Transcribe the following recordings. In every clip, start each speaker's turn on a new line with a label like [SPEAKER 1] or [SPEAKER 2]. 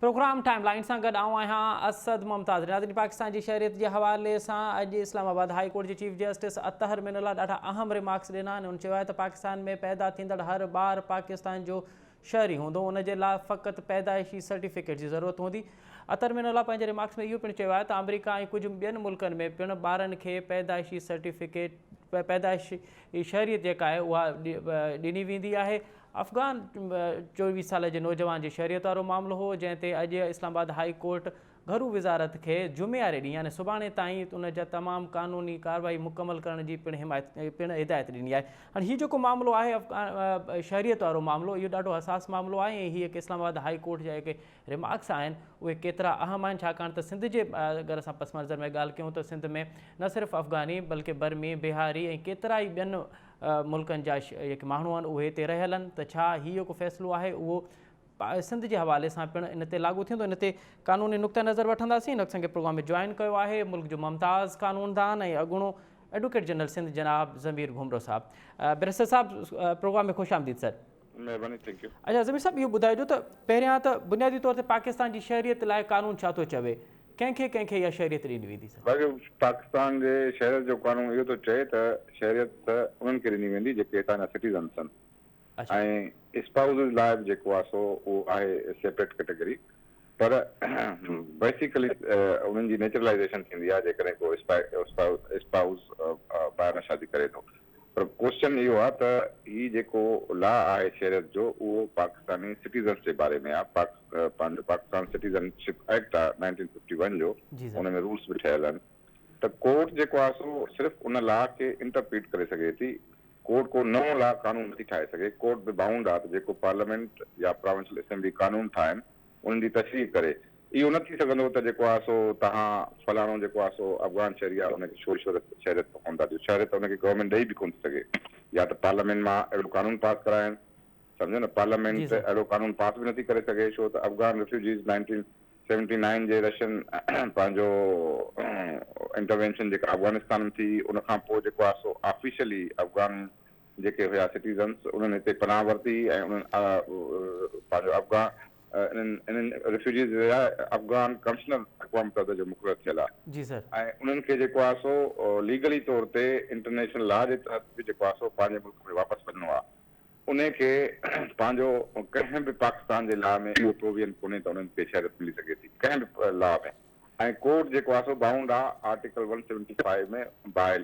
[SPEAKER 1] Programme time line से गॾु आऊं आहियां असद मुमताज़। नाज़रीन, पाकिस्तान की शहरियत के हवाले से अॼु इस्लामाबाद हाई कोर्ट के चीफ जस्टिस अतहर मिनल्ला ॾाढा अहम रिमार्क्स ॾिना आहिनि। उन्हनि चयो आहे त पाकिस्तान में पैदा थींदड़ हर ॿार पाकिस्तान जो शहरी हूंदो, उन जे लाइ फ़क़ति पैदाइशी सर्टिफिकेट की ज़रूरत हूंदी। अतहर मिनल्ला पंहिंजे रिमार्क्स में इहो पिणु चयो आहे त अमरीका ऐं कुझु ॿियनि मुल्कनि में पिणु ॿारनि खे पैदाइशी सर्टिफिकेट पैदाइशी शहरियत जेका आहे उहा ॾिनी वेंदी आहे। अफ़गान 24 साल के नौजवान की शहरियत वारो मामलो हो, जैसे अज इस्लामाबाद हाई कोर्ट घरू वज़ारत के जुमे वारे ॾींहुं यानी सुभाणे ताईं उन जा तमाम कानूनी कार्रवाई मुकम्मल करण की हिदायत ॾिनी आहे। हाँ ये जो मामलो है शहरियत वारो मामलो, ये ॾाढो हसास मामलो है। ये इस्लामाबाद हाई कोर्ट जा रिमार्क्स आहिनि उहे केतिरा अहम आहिनि, छाकाणि त सिंध जे अगरि असां पस मंज़र में ॻाल्हि कयूं त सिंध में न सिर्फ़ु अफ़गानी बल्कि बर्मी, बिहारी ऐं केतिरा ई ॿियनि मुल्कनि जा जेके माण्हू आहिनि उहे हिते रहियल आहिनि। त छा हीउ जेको फ़ैसिलो आहे उहो सिंध के हवाले से पिणु इन ते लागू थींदो? इन ते कानूनी नुक़्ता नज़र वठंदासीं। इन असांखे प्रोग्राम में जॉइन कयो आहे मुल्क जो मुमताज़ कानूनदान ऐं अॻूणो एडवोकेट जनरल सिंध जनाब ज़मीर घुमरो साहब। बैरिस्टर साहब, प्रोग्राम में खुश आमदीद सर।
[SPEAKER 2] महिरबानी, थैंक यू।
[SPEAKER 1] अच्छा ज़मीर साहब, इहो ॿुधाइजो त पहिरियां त बुनियादी तौर ते पाकिस्तान जी शहरियत लाइ कानून छा थो चवे, कंहिंखे इहा शहरियत ॾिनी वेंदी सर?
[SPEAKER 2] पाकिस्तान जे शहरियत जो कानून इहो थो चए त शहरियत उन्हनि खे ॾिनी वेंदी जेके हितां जा सिटीज़न्स आहिनि, ऐं स्पाउज़ लाइ जेको आहे सो उहो आहे सेपरेट कैटेगरी। पर बेसिकली उन्हनि जी नेचुरलाइज़ेशन थींदी आहे जेकॾहिं को स्पाउज़ ॿाहिरां शादी करे थो। पर क्वेश्चन इहो आहे त हीउ जेको लॉ आहे शहरियत जो उहो पाकिस्तानी सिटीज़न्स जे बारे में आहे। पंहिंजो पाकिस्तान सिटीज़नशिप एक्ट आहे 1951 जो, उन में रूल्स बि ठहियल आहिनि। त कोर्ट जेको आहे सो सिर्फ़ु उन लॉ खे इंटरप्रीट करे सघे थी। कोर्ट को नओं लॉ कानून नथी ठाहे सघे। कोर्ट बि बाउंड आहे त जेको पार्लियामेंट या प्रोविंशियल असेंबली कानून ठाहिनि उन्हनि जी तशरीह करे। इहो न थी सघंदो त जेको आहे सो तव्हां फलाणो जेको आहे सो अफ़गान शहरी आहे उनखे शहरियत कोन था ॾियो। शहरियत उनखे गवर्नमेंट ॾेई बि कोन थी सघे। या त पार्लियामेंट मां अहिड़ो कानून पास कराइनि, सम्झो न। पार्लियामेंट अहिड़ो कानून पास बि नथी करे सघे, छो त अफ़गान रिफ्यूजीज़ 1979 जे रशियन पंहिंजो इंटरवेंशन जेका अफ़गानिस्तान में थी, उनखां पोइ जेको आहे सो ऑफिशियली अफ़गान जेके हुया सिटीज़न्स उन्हनि हिते पनाह वरिती ऐं उन्हनि पंहिंजो अफ़गान इन्हनि रिफ्यूजीज़ लाइ अफ़गान कमिश्नर अक़वाम मुतहदा जो मुक़ररु थियल आहे।
[SPEAKER 1] जी सर।
[SPEAKER 2] ऐं उन्हनि खे जेको आहे सो लीगली तौर ते इंटरनेशनल लॉ जे तहत बि जेको आहे सो पंहिंजे मुल्क में वापसि वञिणो आहे। उनखे पंहिंजो कंहिं बि पाकिस्तान जे लॉ में इहो प्रोविजन कोन्हे त उन्हनि खे शहरियत मिली सघे थी कंहिं बि लॉ में। ऐं कोर्ट जेको आहे सो बाउंड आहे आर्टिकल 175 में बाय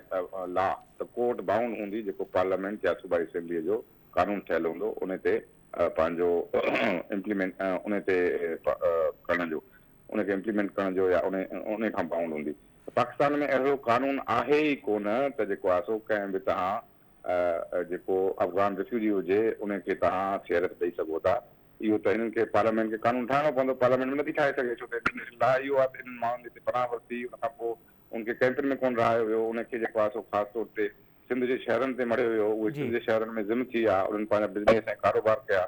[SPEAKER 2] लॉ। त कोर्ट बाउंड हूंदी जेको पार्लियामेंट या सूबाई असेंबलीअ जो कानून ठहियल हूंदो उन ते पंहिंजो इम्प्लीमेंट उन ते करण जो, उनखे इम्प्लीमेंट करण जो या उन खां बाउंड हूंदी। पाकिस्तान में अहिड़ो कानून आहे ई कोन त जेको आहे सो कंहिं बि तव्हां जेको अफ़गान रिफ्यूजी हुजे उनखे तव्हां शहरियत ॾेई सघो था। इहो त हिननि खे पार्लियामेंट खे कानून ठाहिणो पवंदो, पार्लियामेंट में नथी ठाहे सघे छो त लॉ इहो आहे त इन्हनि माण्हुनि हिते पनाह वरिती, उनखां पोइ उनखे कैंपिन में कोन रहायो वियो। उनखे जेको आहे सो ख़ासि तौर ते सिंध जे शहरनि ते मड़ियो वियो। उहे सिंध जे शहरनि में ज़िम थी आहे, उन्हनि पंहिंजा बिज़नेस ऐं कारोबार कया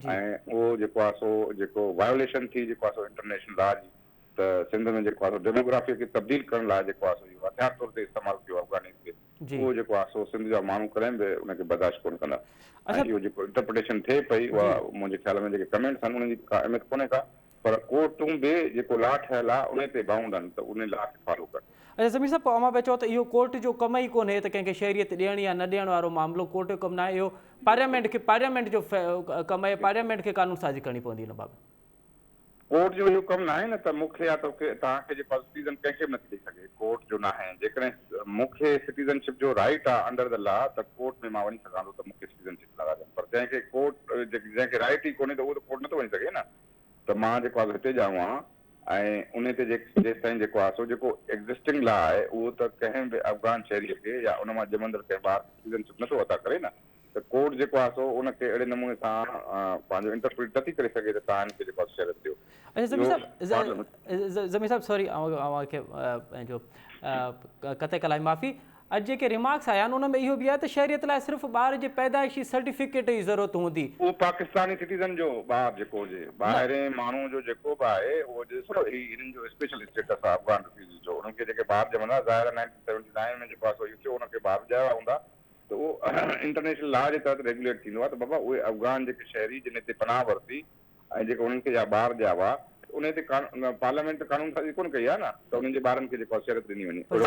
[SPEAKER 2] ऐं उहो जेको आहे सो जेको वायोलेशन थी जेको आहे सो इंटरनेशनल लॉ जी, त सिंध में जेको आहे सो डेमोग्राफी खे तब्दील करण लाइ जेको आहे सो इहो हथियार तौर ते इस्तेमालु कयो अफ़गानी खे। उहो जेको आहे सो सिंध जा माण्हू कॾहिं बि उनखे बर्दाश्त कोन कंदा। ऐं इहो जेको इंटरप्रिटेशन थिए पई उहा मुंहिंजे ख़्याल में जेके कमेंट्स आहिनि उन्हनि जी का अहमियत कोन्हे का, पर कोर्टूं बि जेको लॉ ठहियल आहे उन ते बाउंड आहिनि त उन लॉ खे फॉलो कनि।
[SPEAKER 1] अच्छा ज़मीर साहब, पोइ अमां पिया चओ त इहो कोर्ट जो कम ई कोन्हे त कंहिंखे शहरियत ॾियण या न ॾियण वारो मामिलो कोर्ट जो कमु न आहे। इहो पार्लियामेंट जो कमु आहे। पार्लियामेंट खे कानून साज़ी करणी पवंदी हिन बाबति।
[SPEAKER 2] कोर्ट जो इहो कमु न आहे न त मूंखे या तव्हांखे जेको सिटीज़न कंहिंखे बि नथी ॾेई सघे। कोर्ट जो न आहे। जेकॾहिं मूंखे सिटीज़नशिप जो राइट आहे अंडर द लॉ त कोर्ट में मां वञी सघां थो त मूंखे सिटीज़नशिप लॻा ॾियनि। पर जंहिंखे कोर्ट जंहिंखे राइट ई कोन्हे त उहो त कोर्ट नथो वञी सघे न। त मां जेको आहे हिते ॼाऊं आहियां ऐं उन ते जेसिताईं जेको आहे सो जेको एग्ज़िस्टिंग लॉ आहे उहो त कंहिं बि अफ़गान शहरीअ खे या उन मां ॼमंदड़ कंहिं ॿार सिटीज़नशिप नथो अदा करे न। त कोर्ट जेको आहे सो उनखे अहिड़े नमूने सां पंहिंजो इंटरप्रीट नथी करे सघे त तव्हां हिनखे जेको आहे शहरियत ॾियो।
[SPEAKER 1] अच्छा ज़मीर साहब सॉरी पंहिंजो कते कलाई माफ़ी। अॼु जेके रिमार्क्स आया आहिनि उन में इहो बि आहे त शहरियत लाइ सिर्फ़ु ॿार जे पैदाइशी सर्टिफिकेट जी ज़रूरत हूंदी।
[SPEAKER 2] उहो पाकिस्तानी सिटीज़न जो ॿार जेको हुजे, ॿाहिरें माण्हू जो जेको बि आहे उहो ॾिसो हिननि जो स्पेशल स्टेटस आहे अफ़गान रिफ्यूजीज़ जो। उन्हनि खे जेके ॿार ॼमंदा ज़ाहिर 1979 में जेको आहे सो इहो थियो उनखे ॿार ॼाया हूंदा त उहो इंटरनेशनल लॉ जे तहत रेगुलेट थींदो आहे त बाबा उहे अफ़गान जेके शहरी जिन हिते पनाह वरिती ऐं जेके उन्हनि खे या ॿार ॼाया हुआ उन ते पार्लियामेंट कानून साज़ी कोन कई आहे न त उन्हनि जे ॿारनि खे जेको आहे शहरत ॾिनी वञे, को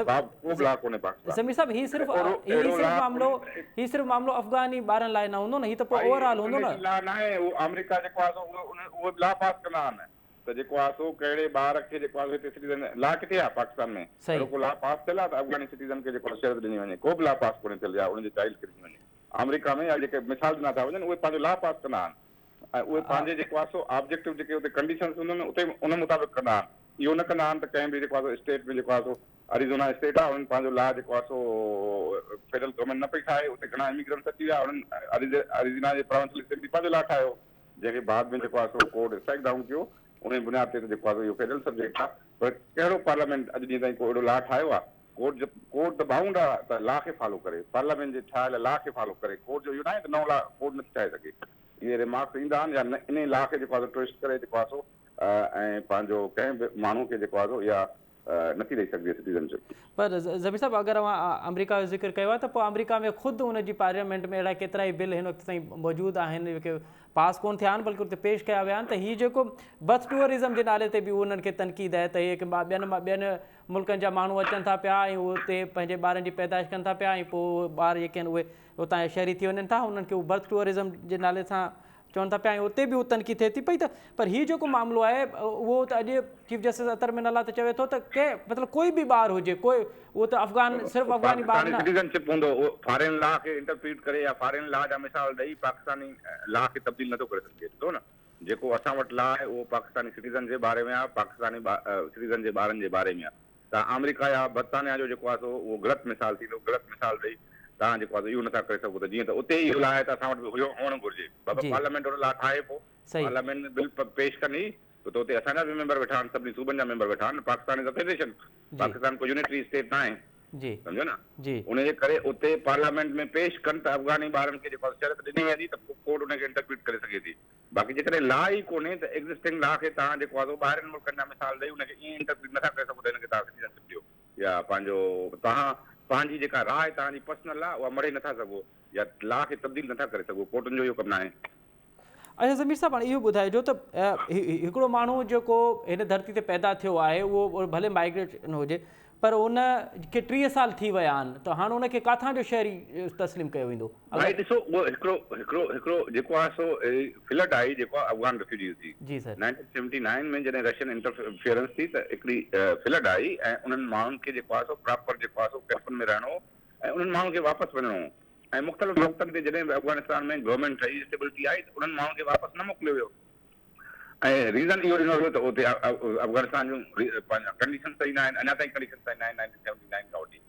[SPEAKER 2] बि ला कोन्हे पाकिस्तान।
[SPEAKER 1] ज़मीर साहब ही सिर्फ़ मामलो अफ़गानी ॿारनि लाइ न हूंदो न, ही त पोइ ओवरऑल हूंदो न।
[SPEAKER 2] ला न आहे, उहो अमेरिका जेको आहे उहो ला पास कंदा आहिनि त जेको आहे सो कहिड़े ॿार खे जेको आहे हिते सिटीज़न ला किथे आहे पाकिस्तान में, अहिड़ो को ला पास थियल आहे त अफ़गानी सिटीज़न खे जेको आहे शहरत ॾिनी वञे, को बि ला पास कोन्हे थियल आहे उनजे चाइल्ड खे ॾिनी वञे। अमेरिका में या जेके मिसाल ॾिना था वञनि उहे पंहिंजो ला पास कंदा आहिनि ऐं उहे पंहिंजे जेको आहे सो ऑब्जेक्टिव जेके उते कंडीशन्स हूंदा आहिनि उते उन मुताबिक़ कंदा आहिनि। इहो न कंदा आहिनि त कंहिं बि जेको आहे स्टेट में जेको आहे सो अरिज़ोना स्टेट आहे उन्हनि पंहिंजो ला जेको आहे सो फेडरल गवर्नमेंट न पई ठाहे, उते घणा इमिग्रेंट्स अची विया, उन्हनि अरिज़ोना जे प्रोविंशियल असेंबली पंहिंजो ला ठाहियो, जंहिंखे बाद में जेको आहे सो कोर्ट स्ट्राइक डाउन कयो, उन बुनियाद ते जेको आहे इहो फेडरल सब्जेक्ट आहे। पर कहिड़ो पार्लियामेंट अॼु ॾींहं ताईं को अहिड़ो ला ठाहियो आहे? कोर्ट त बाउंड आहे त ला खे फॉलो करे, पार्लियामेंट जे ठाहियल ला खे फॉलो करे, कोर्ट जो इहो न आहे त नओं ला कोर्ट नथी ठाहे सघे। इहे रिमार्क्स ईंदा आहिनि या इन ला खे जेको आहे ट्विस्ट करे जेको आहे सो ऐं पंहिंजो कंहिं बि माण्हू खे जेको आहे सो इहा नथी ॾेई सघिजे सिटीज़नशिप।
[SPEAKER 1] पर ज़मीर साहब अगरि अमेरिका जो ज़िक्र कयो आहे त पोइ अमेरिका में ख़ुदि उनजी पार्लियामेंट में अहिड़ा केतिरा ई बिल हिन वक़्त ताईं मौजूदु आहिनि जेके पास कोन थिया आहिनि बल्कि उते पेश कया विया आहिनि त हीअ जेको बर्थ टूरिज़म जे नाले ते बि उन्हनि खे तनक़ीद आहे त इहे ॿियनि मुल्कनि जा माण्हू अचनि था पिया ऐं उते पंहिंजे ॿारनि जी पैदाइश कनि था पिया ऐं पोइ ॿार जेके आहिनि उहे उतां जा शहरी थी वञनि था, उन्हनि खे उहे बर्थ टूरिज़म जे नाले सां चवनि था पिया ऐं उते बि उहो तनक़ीद थिए थी पई त पर हीउ जेको मामिलो आहे उहो त अॼु चीफ जस्टिस अतर मिनल्ला त चवे थो त कंहिं मतिलबु कोई बि ॿार हुजे, कोई उहो त सिर्फ़ु अफ़गानी ॿार न
[SPEAKER 2] सिटीज़नशिप हूंदो, उहो फॉरेन लॉ खे इंटरप्रीट करे या फॉरेन लॉ जा मिसाल ॾेई पाकिस्तानी लॉ खे तब्दील नथो करे सघे थो न। जेको असां वटि लॉ आहे उहो पाकिस्तानी सिटीज़न जे बारे में आहे, पाकिस्तानी सिटीज़न जे ॿारनि जे बारे में आहे। त अमेरिका या बर्तानिया जो जेको आहे सो उहो ग़लति मिसाल थींदो, ग़लति मिसाल ॾेई तव्हां जेको आहे इहो नथा करे सघो त जीअं त उते ई इहो ला आहे त असां वटि बि हुअणु घुरिजे। बाबा पार्लियामेंट हुन ला ठाहे पोइ पार्लियामेंट में बिल पेश कंदी त उते असांजा बि मेंबर वेठा आहिनि, सभिनी सूबनि जा मेंबर वेठा आहिनि। Pakistan is a federation, Pakistan को यूनिटरी स्टेट न आहे, सम्झो न। उनजे करे उते पार्लियामेंट में पेश कनि त अफ़गानी ॿारनि खे जेको शरत ॾिनी वेंदी त कोर्ट उनखे इंटरप्रीट करे सघे थी। बाक़ी जेकॾहिं ला ई कोन्हे त एग्ज़िस्टिंग ला खे तव्हां जेको आहे ॿाहिरनि मुल्कनि जा मिसाल ॾेई उनखे ईअं इंटरप्रीट नथा करे सघो त हिनखे तव्हां सिटीज़नशिप ॾियो या पंहिंजो तव्हां पंहिंजी जेका राय तव्हांजी पर्सनल आहे उहा मड़े नथा सघो या ला खे तब्दील नथा करे सघो, कोर्टुनि जो इहो कमु न आहे।
[SPEAKER 1] अच्छा ज़मीर साहब हाणे इहो ॿुधाइजो त हिकिड़ो माण्हू जेको हिन धरती ते पैदा थियो आहे उहो भले माइग्रेशन हुजे पर उन खे 30 साल थी विया आहिनि त हाणे उनखे किथां जो शहरी तस्लीम कयो वेंदो?
[SPEAKER 2] भाई ॾिसो उहो हिकिड़ो जेको आहे सो फ्लड आई जेको आहे अफ़गान रेफ्यूजीज़
[SPEAKER 1] जी सर
[SPEAKER 2] 1979 में जॾहिं रशियन इंटरफियरेंस थी त हिकिड़ी फ्लड आई ऐं उन्हनि माण्हुनि खे जेको आहे सो प्रॉपर जेको आहे सो कैंपनि में रहणो ऐं उन्हनि माण्हुनि खे वापसि वञिणो ऐं मुख़्तलिफ़ वक़्तनि ते जॾहिं बि अफ़गानिस्तान में गवर्नमेंट ठही स्टेबिलिटी आई त उन्हनि माण्हुनि खे वापसि न मोकिलियो वियो ऐं रीज़न इहो ॾिनो वियो त उते अफ़गानिस्तान जूं कंडीशन सही न आहिनि, अञा ताईं कंडीशन सही न आहिनि 1979 खां वठी।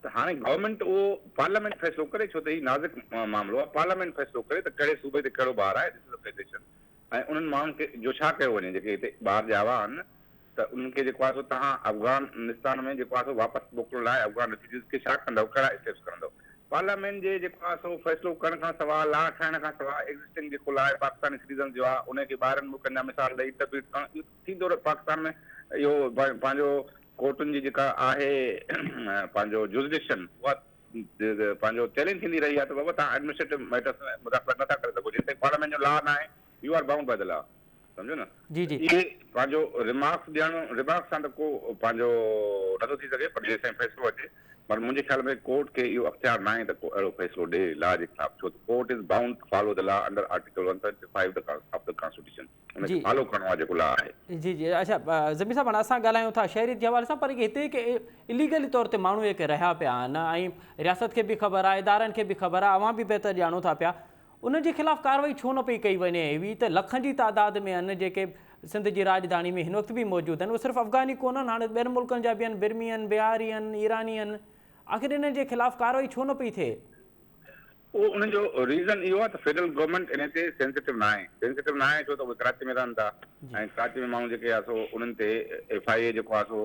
[SPEAKER 2] त हाणे गवर्नमेंट उहो पार्लियामेंट फ़ैसिलो करे, छो त हीउ नाज़ुक मामिलो आहे, पार्लियामेंट फ़ैसिलो करे त कहिड़े सूबे ते कहिड़ो ॿार आहे दिस इज़ अ फेडरेशन ऐं उन्हनि माण्हुनि खे जो छा कयो वञे जेके हिते ॿार ॼावा आहिनि त उन्हनि खे जेको आहे सो तव्हां अफ़गानिस्तान में जेको आहे सो वापसि मोकिलण लाइ अफ़गान रेफ्यूजीज़ खे छा कंदव, कहिड़ा स्टेप्स खणंदव? पार्लियामेंट जे जेको आहे सो फ़ैसिलो करण खां सवाइ ला ठाहिण खां सवाइ एग्ज़िस्टिंग जेको ला आहे पाकिस्तानी सिटीज़न जो आहे उनखे ॿाहिरनि मुल्कनि जा मिसाल ॾेई इंटरप्रीट करणु इहो थींदो पाकिस्तान में। इहो पंहिंजो कोर्टुनि जी जेका आहे पंहिंजो जुरिडिक्शन उहा पंहिंजो चैलेंज थींदी रही आहे त बाबा तव्हां एडमिनिस्ट्रेटिव मैटर्स में मुदाख़लत नथा करे सघो जेसिताईं पार्लियामेंट जो ला न आहे, you are bound by the law, सम्झो न। इहे पंहिंजो रिमार्क्स सां त को पंहिंजो नथो थी सघे पर जेसिताईं फ़ैसिलो अचे, पर मुंहिंजे ख्याल में कोर्ट खे इहो अख़्तियार न आहे त को अहिड़ो फ़ैसिलो ॾे ला जे ख़िलाफ़, छो त court is bound to follow the law under article 135 of the constitution, उनखे फॉलो करणो आहे जेको ला आहे।
[SPEAKER 1] जी जी अच्छा ज़मीर साहब हाणे असां ॻाल्हायूं था शहरी जे हवाले सां पर हिते के इलीगली तौर ते माण्हू जेके रहिया पिया आहिनि ऐं रियासत खे बि ख़बर आहे, इदारनि खे बि ख़बर आहे, अवां बि बहितर ॼाणो था पिया, उनजे ख़िलाफ़ कार्रवाई छो न पई कई वञे? ही त लखनि जी तादाद में आहिनि जेके सिंध जी राजधानी में हिन वक़्तु बि मौजूदु आहिनि, उहे सिर्फ़ु अफ़गानी कोन्हनि, हाणे ॿियनि मुल्कनि जा बि आहिनि, बिर्मी आहिनि, बिहारी आहिनि, ईरानी आहिनि, आख़िर इन्हनि जे ख़िलाफ़ कार्रवाई छो न पई थिए?
[SPEAKER 2] उहो उन जो रीज़न इहो आहे त फेडरल गवर्नमेंट इन ते सेंसिटिव न आहे छो त उहे कराची में रहनि था ऐं कराची में माण्हू जेके आहे सो उन्हनि ते FIA जेको आहे सो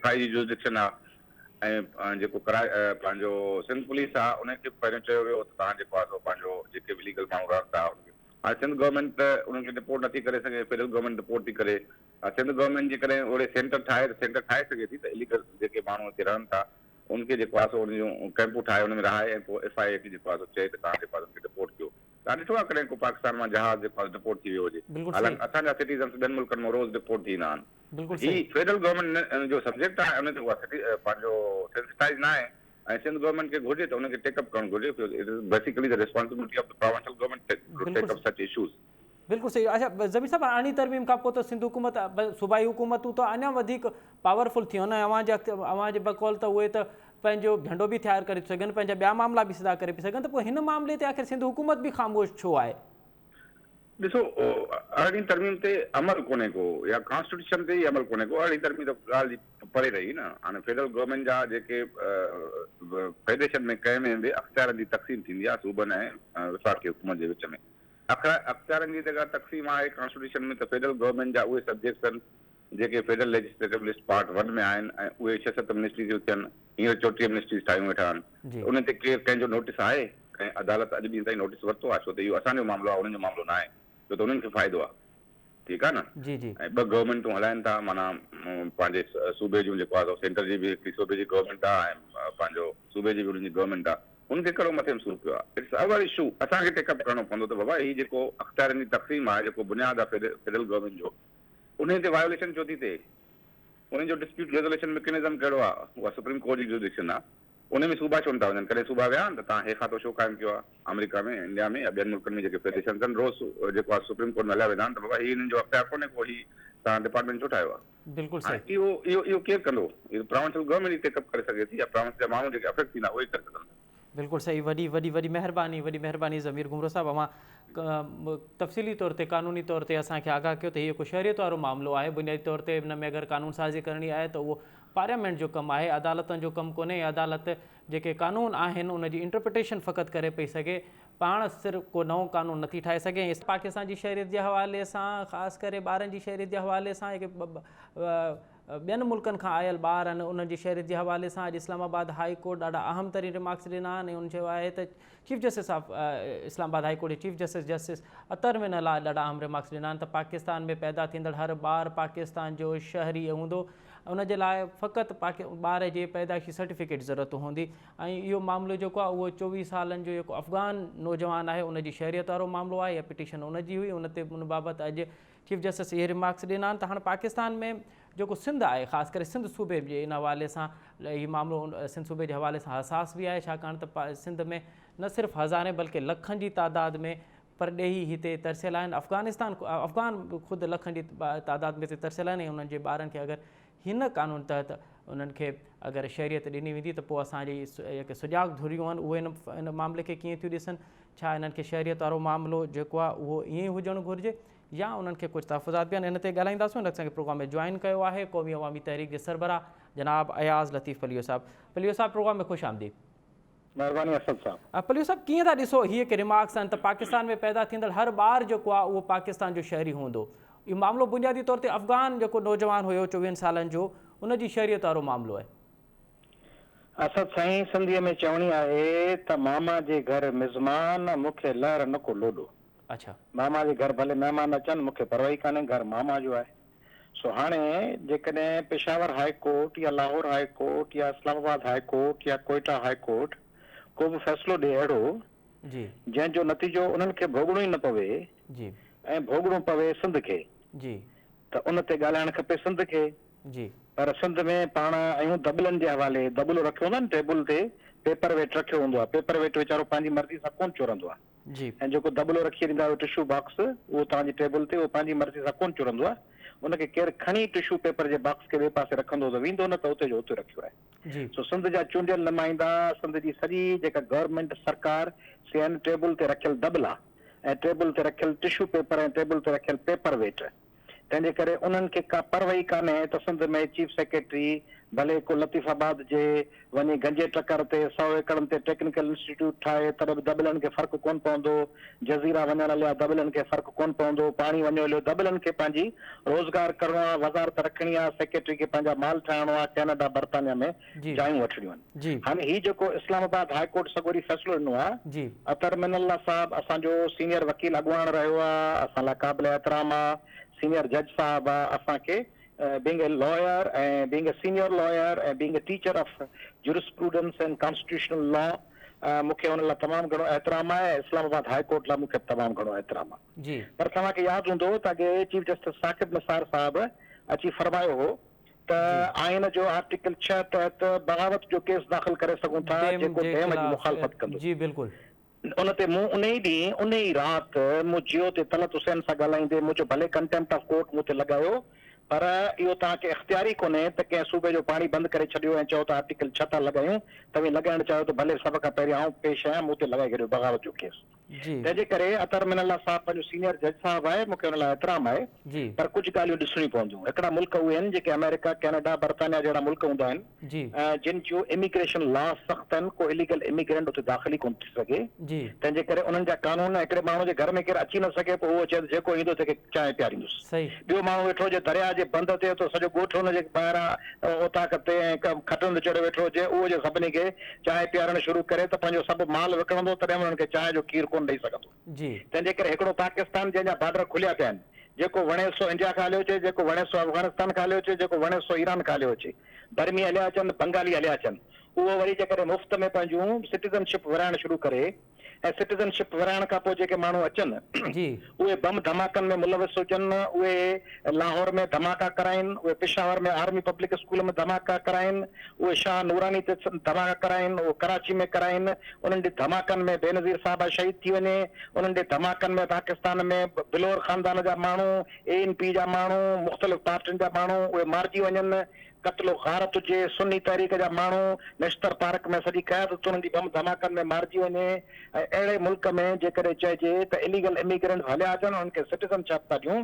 [SPEAKER 2] FIA जी जुरिडिक्शन आहे ऐं जेको पंहिंजो सिंध पुलिस आहे उनखे पहिरियों चयो वियो त तव्हां जेको आहे सो पंहिंजो जेके बि लीगल माण्हू रहनि था हाणे सिंध गवर्नमेंट त उन्हनि खे रिपोर्ट नथी करे सघे, फेडरल गवर्नमेंट रिपोर्ट थी करे, सिंध गवर्नमेंट जे करे ओड़े सेंटर ठाहे सघे थी त इलीगल जेके माण्हू हिते रहनि था उनखे जेको आहे सो उन जूं कैंपूं ठाहे उन में रहाए ऐं पोइ FIA खे जेको आहे सो चए त तव्हां जेको आहे उनखे रिपोर्ट कयो। तव्हां ॾिठो आहे कॾहिं को पाकिस्तान मां जहाज जेको डिपोर्ट थी वियो हुजे?
[SPEAKER 1] बिल्कुलु
[SPEAKER 2] हालांकि
[SPEAKER 1] सही,
[SPEAKER 2] असांजा सिटीज़न्स ॿियनि मुल्कनि में रोज़ डिपोर्ट थी ईंदा आहिनि।
[SPEAKER 1] बिल्कुलु
[SPEAKER 2] ही
[SPEAKER 1] सही,
[SPEAKER 2] फेडरल गवर्नमेंट जो सब्जेक्ट आहे, उन ते उहा पंहिंजो सेंसिटाइज न आहे ऐं सिंध गवर्नमेंट खे घुरिजे त उनखे टेकअप करणु घुरिजे। It is basically the responsibility of the provincial government to take
[SPEAKER 1] बिल्कुलु
[SPEAKER 2] अप सच इश्यूज।
[SPEAKER 1] बिल्कुलु सही। अच्छा ज़मीर साहब, अरिड़हीं तरमीम खां पोइ त सिंध हुकूमत सूबाई हुकूमतूं त अञा वधीक पावरफुल थियूं आहिनि। अव्हां जे बकौल त उहे त पंहिंजो झंडो बि तयारु करे थियूं सघनि, पंहिंजा ॿिया मामला बि सदा करे पियूं सघनि, त पोइ हिन मामले ते आख़िर सिंध हुकूमत बि ख़ामोश छो आहे?
[SPEAKER 2] ॾिसो, अरिड़हीं तरमीम ते अमल कोन्हे को, या कॉन्स्टिट्यूशन ते ई अमल कोन्हे को। अरिड़हीं तरमीम त ॻाल्हि परे रही न। हाणे फेडरल गवर्नमेंट जा जेके फेडरेशन में कंहिं में बि अख़्तियारनि जी तक़सीम थींदी आहे सूबनि ऐं वफ़ाक़ी हुकूमत जे विच में। अख़्तियारनि जी जेका तक़सीम आहे कॉन्स्टिट्यूशन में, त फेडरल गवर्नमेंट जा उहे सब्जेक्ट्स आहिनि जेके फेडरल लेजिस्लेटिव लिस्ट पार्ट 1 में आहिनि ऐं उहे 6-7 मिनिस्ट्रीज़ थियनि। हींअर 34 मिनिस्ट्रीज़ ठाहियूं वेठा आहिनि। उन ते केरु कंहिंजो नोटिस आहे? कंहिं अदालत अॼु ॾींहं ताईं नोटिस वरितो आहे? छो त इहो असांजो मामिलो आहे, उन्हनि जो मामिलो न आहे, छो त उन्हनि खे फ़ाइदो आहे। ठीकु आहे न।
[SPEAKER 1] जी जी।
[SPEAKER 2] ऐं 2 गवर्नमेंटूं हलाइनि था, माना पंहिंजे सूबे जूं जेको आहे सेंटर जी बि हिकिड़ी सूबे जी गवर्नमेंट आहे ऐं पंहिंजो सूबे जी बि उन्हनि जी गवर्नमेंट आहे। उनखे कहिड़ो मथे में सूर पियो आहे? It's our issue. असांखे टेकअप करणो पवंदो त बाबा हीउ जेको अख़्तियारनि जी तक़सीम आहे, जेको बुनियादु आहे फेडरल गवर्नमेंट जो, उन ते वायोलेशन छो थी थिए? उन जो डिस्प्यूट रेज़ोल्यूशन मैकेनिज़म कहिड़ो आहे? उहा सुप्रीम कोर्ट जी जुरिडिक्शन आहे। उन में सूबा छो नथा वञनि? कॾहिं सूबा विया आहिनि त तव्हां हे खातो छो क़ाइमु कयो आहे? अमेरिका में, इंडिया में या ॿियनि मुल्कनि में जेके फेडरेशन आहिनि, रोज़ जेको आहे सुप्रीम कोर्ट में हलिया वेंदा आहिनि त बाबा हीउ हिननि जो अख़्तियार कोन्हे को, ही तव्हां डिपार्टमेंट छो ठाहियो आहे?
[SPEAKER 1] बिल्कुलु सही।
[SPEAKER 2] इहो केरु कंदो? इहो प्रोविंशियल गवर्नमेंट ई टेकअप करे सघे थी, या प्रोविंस जा माण्हू जेके अफेक्ट थींदा उहे करे सघनि।
[SPEAKER 1] बिल्कुलु सही। वॾी वॾी वॾी महिरबानी ज़मीर घुमरो साहब। अवां तफ़सीली तौर ते क़ानूनी तौर ते असांखे आगाह कयो त हीअ को शहरियत वारो मामिलो आहे। बुनियादी तौर ते हिन में अगरि कानून साज़ी करणी आहे त उहो पार्लियामेंट जो कमु आहे, अदालतुनि जो कमु कोन्हे। अदालत जेके क़ानून आहिनि उनजी इंटरप्रिटेशन फ़क़ति करे पई सघे, पाण सिर्फ़ु को नओं कानून नथी ठाहे सघे। पाकिस्तान जी शहरियत जे हवाले सां, ख़ासि करे ॿारनि जी शहरियत जे हवाले सां, जेके ॿियनि मुल्कनि खां आयल ॿार आहिनि उन्हनि जी शहरियत जे हवाले सां अॼु इस्लामाबाद हाई कोर्ट ॾाढा अहम तरीन रिमार्क्स ॾिना आहिनि। उन चयो आहे त chief justice of Islamabad high court जे चीफ जस्टिस अतर में इन लाइ ॾाढा अहम रिमार्क्स ॾिना आहिनि त पाकिस्तान में पैदा थींदड़ हर ॿार पाकिस्तान जो शहरी हूंदो। उनजे लाइ फ़क़ति ॿार जे पैदाइशी सर्टिफिकेट ज़रूरत हूंदी। ऐं इहो मामिलो जेको आहे उहो 24 सालनि जो जेको अफ़गान नौजवान आहे उनजी शहरियत वारो मामिलो आहे। इहा पिटीशन उनजी हुई, उन ते उन बाबति अॼु चीफ जस्टिस इहे रिमार्क्स ॾिना आहिनि। त हाणे पाकिस्तान में जेको सिंध आहे, ख़ासि करे सिंध सूबे जे इन हवाले सां, हीउ मामिलो सिंध सूबे जे हवाले सां हसास बि आहे, छाकाणि त सिंध में न सिर्फ़ु हज़ारे बल्कि लखनि जी तादाद में परॾेही हिते तरसियल आहिनि। अफ़गान ख़ुदि लखनि जी तादाद में हिते तरसियल आहिनि। ऐं उन्हनि जे ॿारनि खे अगरि हिन कानून तहत उन्हनि खे अगरि शहरियत ॾिनी वेंदी त पोइ असांजी जेके सुजाॻ धुरियूं आहिनि उहे इन मामले खे कीअं थियूं ॾिसनि? छा इन्हनि खे शहरियत वारो मामिलो जेको आहे उहो ईअं ई हुजणु घुरिजे या उन्हनि खे कुझु तहफ़ुज़ात बि आहिनि? इन ते ॻाल्हाईंदासीं। हिन असांखे प्रोग्राम में जॉइन कयो आहे क़ौमी अवामी तहरीक जे सरबराह जनाब अयाज़ लतीफ़ पलियो साहब। पलियो साहब, प्रोग्राम में ख़ुशि आमदीद।
[SPEAKER 2] महिरबानी असद साहब।
[SPEAKER 1] पलियो साहब, कीअं था ॾिसो हीअ के रिमार्क्स आहिनि त पाकिस्तान में पैदा थींदड़ हर ॿार जेको आहे उहो पाकिस्तान जो शहरी हूंदो? इहो मामिलो बुनियादी तौर ते अफ़गान जेको नौजवान हुयो 24 सालनि जो, उनजी शहरियत वारो मामिलो आहे।
[SPEAKER 3] असद साईं, सिंधीअ में चवणी आहे त मामा जे घर मिज़मान मूंखे लहर न को लोॾो।
[SPEAKER 1] अच्छा।
[SPEAKER 3] मामा जे घर भले महिमान अचनि, मूंखे परवाही कान्हे, घर मामा जो आहे। सो हाणे जेकॾहिं पेशावर हाई कोर्ट या लाहौर हाई कोर्ट या इस्लामाबाद हाई कोर्ट या कोयटा हाई कोर्ट को बि फ़ैसिलो ॾिए अहिड़ो
[SPEAKER 1] जी
[SPEAKER 3] जंहिंजो नतीजो उन्हनि खे भोगणो ई न पवे
[SPEAKER 1] जी
[SPEAKER 3] ऐं भोगणो पवे सिंध खे,
[SPEAKER 1] जी
[SPEAKER 3] त उन ते ॻाल्हाइणु खपे सिंध खे।
[SPEAKER 1] जी।
[SPEAKER 3] पर सिंध में पाण आहियूं दॿलनि जे हवाले, दॿलो रखियो हूंदो आहे न टेबल ते, पेपर वेट रखियो हूंदो आहे। पेपर वेट वीचारो पंहिंजी मर्ज़ी सां कोन चुरंदो आहे।
[SPEAKER 1] जी।
[SPEAKER 3] ऐं जेको दॿलो रखी ॾींदा आहियो टिशू बॉक्स, उहो तव्हांजी टेबल ते, उहो पंहिंजी मर्ज़ी सां कोन चुरंदो आहे। उनखे केरु खणी टिशू पेपर जे बॉक्स खे ॿिए पासे रखंदो त वेंदो, न त उते जो उते रखियो आहे।
[SPEAKER 1] जी।
[SPEAKER 3] सो सिंध जा चूंडियल नुमाइंदा, सिंध जी सॼी जेका गवर्नमेंट सरकार, से आहिनि टेबल ते रखियल दॿला ऐं टेबल ते रखियल टिशू पेपर ऐं टेबल ते रखियल पेपर वेट। तंहिंजे करे उन्हनि खे का परवाही कान्हे त सिंध में चीफ सेक्रेटरी भले को लतीफ़ाबाद जे वञी गंजे टकर ते 100 एकड़नि ते टेक्निकल इंस्टीट्यूट ठाहे, तॾहिं बि दॿलनि खे फ़र्क़ु कोन पवंदो। जज़ीरा वञण लाइ दॿलनि खे फ़र्क़ु कोन पवंदो। पाणी वञो हलियो, दॿलनि खे पंहिंजी रोज़गार करणो आहे, वज़ारत रखणी आहे, सेक्रेटरी खे पंहिंजा माल ठाहिणो आहे, कैनेडा बर्तानिया में जायूं वठणियूं आहिनि। हाणे हीउ जेको इस्लामाबाद हाई कोर्ट सगोरी फ़ैसिलो ॾिनो आहे, अतर मिनल्ला साहब असांजो सीनियर वकील अॻुवाण रहियो आहे, असां लाइ क़ाबिल एतिराम आहे, सीनियर जज साहब आहे। असांखे being a lawyer and being a senior lawyer and being a teacher of jurisprudence and constitutional law, मूंखे हुन लाइ तमामु घणो एतिराम आहे, इस्लामाबाद हाई कोर्ट लाइ मूंखे तमामु घणो एतिराम आहे।
[SPEAKER 1] जी
[SPEAKER 3] पर तव्हांखे यादि हूंदो त अॻे चीफ जस्टिस साकिब निसार साहब अची फरमायो हो त आइन जो आर्टिकल 6 तहत बग़ावत जो केस दाख़िल करे सघूं था जेको डेम जी मुखालफ़त कंदो।
[SPEAKER 1] जी बिल्कुलु।
[SPEAKER 3] उन ते मूं उन ई ॾींहुं उन ई राति मूं जियो ते तलत हुसैन सां ॻाल्हाईंदे मुंहिंजो भले कंटेम्प्ट ऑफ कोर्ट मूं ते लॻायो, पर इहो तव्हांखे इख़्तियारी कोन्हे त कंहिं सूबे जो पाणी बंदि करे छॾियो ऐं चओ त आर्टिकल 6 था लॻायूं, तव्हां लॻाइणु चाहियो त भले सभ खां पहिरीं आउं पेश आहियां, मूं ते लॻाए छॾियो बग़ावत जो केस।
[SPEAKER 1] जी
[SPEAKER 3] तंहिंजे करे अतर मिनल्ला साहब पंहिंजो सीनियर जज साहब आहे, मूंखे हुन लाइ एतिराम आहे,
[SPEAKER 1] जी
[SPEAKER 3] पर कुझु ॻाल्हियूं ॾिसणियूं पवंदियूं। हिकिड़ा मुल्क उहे आहिनि जेके अमेरिका, कैनेडा, बर्तानिया जहिड़ा मुल्क हूंदा आहिनि
[SPEAKER 1] जी
[SPEAKER 3] जिन जो इमिग्रेशन लॉ सख़्त आहिनि, को इलीगल इमिग्रेंट उते दाख़िल ई कोन थी सघे।
[SPEAKER 1] जी
[SPEAKER 3] तंहिंजे करे उन्हनि जा कानून हिकिड़े माण्हू जे घर में केरु अची न सघे पोइ उहो चए जेको ईंदो तंहिंखे चांहि पियारींदुसि।
[SPEAKER 1] सही।
[SPEAKER 3] ॿियो माण्हू वेठो हुजे दरिया जे बंद ते तो सॼो ॻोठ हुनजे ॿाहिरां ओताक ते ऐं खटनि ते चढ़े वेठो हुजे, उहो जे सभिनी खे चांहि पियारणु शुरू करे त पंहिंजो सभु माल विकिणंदो, तॾहिं उन्हनि खे चांहि जो खीर कोन ॾेई सघंदो।
[SPEAKER 1] जी
[SPEAKER 3] तंहिंजे करे हिकिड़ो पाकिस्तान जंहिंजा बॉर्डर खुलिया पिया आहिनि, जेको वणे सो इंडिया खां हलियो अचे, जेको वणे सो अफ़गानिस्तान खां हलियो अचे, जेको वणे सो ईरान खां हलियो अचे, बर्मी हलिया अचनि, बंगाली हलिया अचनि, उहो वरी जेकॾहिं मुफ़्त में पंहिंजूं सिटीज़नशिप विराइणु शुरू करे ऐं सिटीज़नशिप विराइण खां पोइ जेके माण्हू अचनि
[SPEAKER 1] जी
[SPEAKER 3] उहे बम धमाकनि में मुलविस हुजनि, उहे लाहौर में धमाका कराइनि, उहे पेशावर में आर्मी पब्लिक स्कूल में धमाका कराइनि, उहे शाह नूरानी ते धमाका कराइनि, उहे कराची में कराइनि, उन्हनि जे धमाकनि में बेनज़ीर साहब शहीद थी वञे, उन्हनि जे धमाकनि में पाकिस्तान में बिलोर ख़ानदान जा माण्हू, ANP जा माण्हू, मुख़्तलिफ़ पार्टियुनि जा माण्हू उहे मारिजी वञनि, क़त्लो ग़ारत हुजे, सुन्नी तहरीक जा माण्हू नेशनल पार्क में सॼी क़यादत उन्हनि जी बम धमाकनि में मारिजी वञे। ऐं अहिड़े मुल्क में जेकॾहिं चइजे त इलीगल इमिग्रेंट हलिया अचनि, उन्हनि खे सिटीज़नशिप था ॾियूं,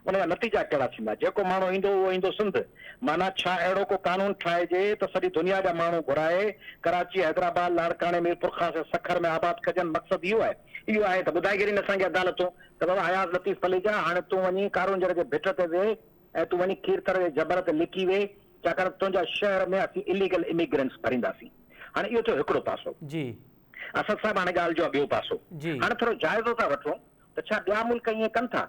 [SPEAKER 3] उन जा नतीजा कहिड़ा थींदा? जेको माण्हू ईंदो उहो ईंदो सिंध, माना छा अहिड़ो को कानून ठाहिजे त सॼी दुनिया जा माण्हू घुराए कराची, हैदराबाद, लाड़काणे, मीरपुर ख़ास सखर में आबाद कजनि। मक़सदु इहो आहे। इहो आहे त ॿुधाए न असांखे अदालतूं त बाबा हयात लतीफ़ अली जा हाणे तूं वञी कारूंजर जे भिट ते वेह ऐं तूं वञी खीरतर जे जबर ते लिकी वेह, छाकाणि तुंहिंजा शहर में असीं इलीगल इमिग्रेंट्स भरींदासीं। हाणे इहो थियो हिकिड़ो पासो।
[SPEAKER 1] जी
[SPEAKER 3] असद साहब हाणे ॻाल्हि जो ॿियो पासो।
[SPEAKER 1] जी
[SPEAKER 3] हाणे थोरो जाइज़ो था वठूं त छा ॿिया मुल्क ईअं कनि था?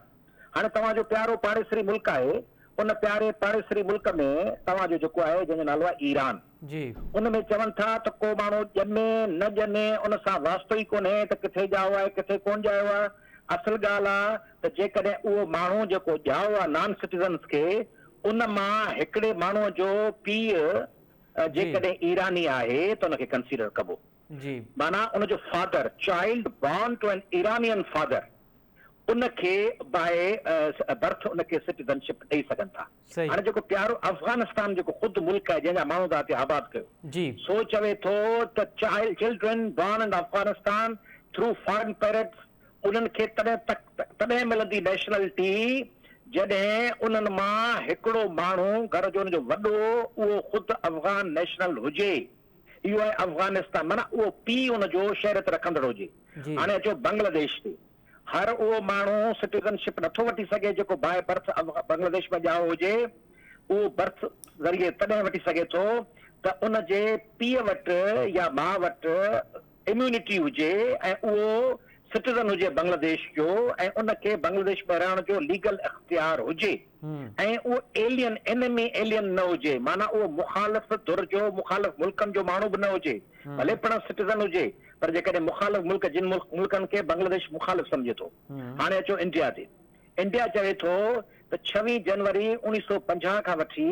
[SPEAKER 3] हाणे तव्हांजो प्यारो पाड़ेसरी मुल्क आहे, उन प्यारे पाड़ेसरी मुल्क में तव्हांजो जेको आहे जंहिंजो नालो आहे ईरान,
[SPEAKER 1] जी
[SPEAKER 3] उन में चवनि था त को माण्हू ॼमे न ॼमे उन सां वास्तो ई कोन्हे त किथे ॼाओ आहे किथे कोन ॼायो आहे। असल ॻाल्हि आहे त जेकॾहिं उहो माण्हू जेको ॼाओ आहे नॉन सिटीज़न्स खे, उन मां हिकिड़े माण्हूअ जो पीउ जेकॾहिं ईरानी आहे त उनखे कंसीडर कबो।
[SPEAKER 1] जी
[SPEAKER 3] माना उनजो father, child born to an Iranian father, उनखे बाय बर्थ उनखे सिटीज़नशिप ॾेई सघनि था।
[SPEAKER 1] सही।
[SPEAKER 3] हाणे जेको प्यारो अफ़गानिस्तान जेको ख़ुदि मुल्क आहे जंहिंजा माण्हू था हिते आबाद कयो,
[SPEAKER 1] जी
[SPEAKER 3] सो चवे थो त children born in Afghanistan through foreign parents, उन्हनि खे तॾहिं मिलंदी नेशनलिटी जॾहिं उन्हनि मां हिकिड़ो माण्हू घर जो हुनजो वॾो उहो ख़ुदि अफ़गान नेशनल हुजे। इहो आहे अफ़गानिस्तान, माना उहो पीउ हुनजो शहरत रखंदड़ हुजे।
[SPEAKER 1] जी
[SPEAKER 3] हाणे अचो बांग्लादेश ते, हर उहो माण्हू सिटीज़नशिप नथो वठी सघे जेको बाय बर्थ बांग्लादेश में ॼाओ हुजे, उहो बर्थ ज़रिए तॾहिं वठी सघे थो त उन जे पीउ वटि या माउ वटि इम्यूनिटी हुजे ऐं उहो सिटीज़न हुजे बांग्लादेश जो ऐं उनखे बांग्लादेश में रहण जो लीगल इख्तियार हुजे ऐं उहो एलियन एनिमी एलियन न हुजे, माना उहो मुखालिफ़ धुर जो मुखालिफ़ मुल्कनि जो माण्हू बि न हुजे, भले पिण सिटीज़न हुजे, पर जेकॾहिं मुखालिफ़ मुल्क जिन मुल्कनि खे बांग्लादेश मुखालिफ़ सम्झे थो। हाणे अचो इंडिया ते, इंडिया चवे थो त 26 जनवरी 1950 खां वठी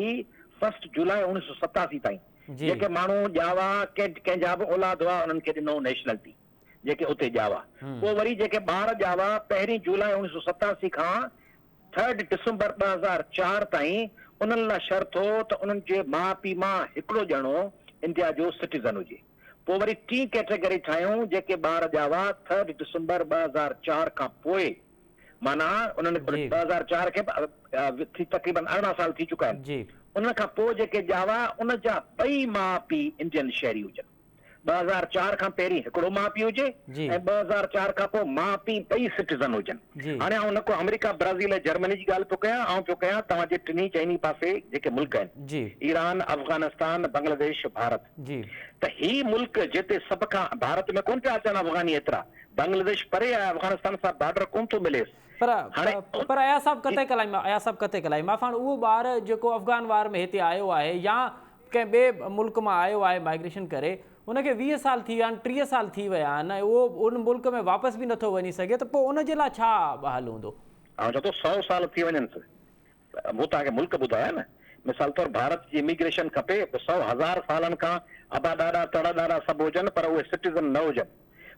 [SPEAKER 3] 1 जुलाई 1987 ताईं जेके माण्हू ॼावा कंहिंजा बि औलाद हुआ उन्हनि खे ॾिनो नेशनलिटी, जेके उते ॼावा। पोइ वरी जेके ॿार ॼावा 1 जुलाई 1987 खां 3 डिसंबर 2004 ताईं उन्हनि लाइ शर्त हो त उन्हनि जे माउ पीउ मां हिकिड़ो ॼणो इंडिया जो सिटीज़न हुजे। पोइ वरी 3 कैटेगरी ठाहियूं जेके ॿार ॼावा 3 डिसंबर 2004 खां पोइ, माना उन्हनि 2004 खे तक़रीबन 18 साल थी चुका आहिनि। उन खां पोइ जेके ॼावा उन जा ॿई माउ पीउ इंडियन शहरी हुजनि। 2004 खां पहिरीं हिकिड़ो माउ पीउ हुजे ऐं 2004 खां पोइ माउ पीउ ॿई सिटीज़न हुजनि। हाणे आउं न को अमेरिका, ब्राज़ील, जर्मनी जी ॻाल्हि पियो कयां, आउं पियो कयां तव्हांजे टिनी चइनी पासे जेके मुल्क आहिनि, ईरान, अफ़गानिस्तान, बांग्लादेश, भारत, त ही मुल्क जिते सभ खां भारत में कोन पिया अचनि अफ़गानी एतिरा, बांग्लादेश परे आहे, अफ़गानिस्तान सां बॉर्डर कोन थो मिलेसि।
[SPEAKER 1] पर आया साहब कते कलाई माफ़ान उहो ॿार जेको अफ़गान वार में हिते आयो आहे या कंहिं ॿिए मुल्क मां आयो आहे माइग्रेशन करे, उनखे 20 साल थी विया आहिनि, 30 साल थी विया आहिनि, ऐं उहो उन मुल्क में वापसि बि नथो वञी सघे, त पोइ उनजे लाइ छा हल हूंदो?
[SPEAKER 3] चओ तो 100 साल थी वञनि वो तव्हांखे मुल्क ॿुधाया न। मिसाल तौर भारत जी इमिग्रेशन खपे 100,000 सालनि खां अबा ॾाढा तड़ ॾाढा सभु हुजनि पर उहे सिटीज़न न हुजनि।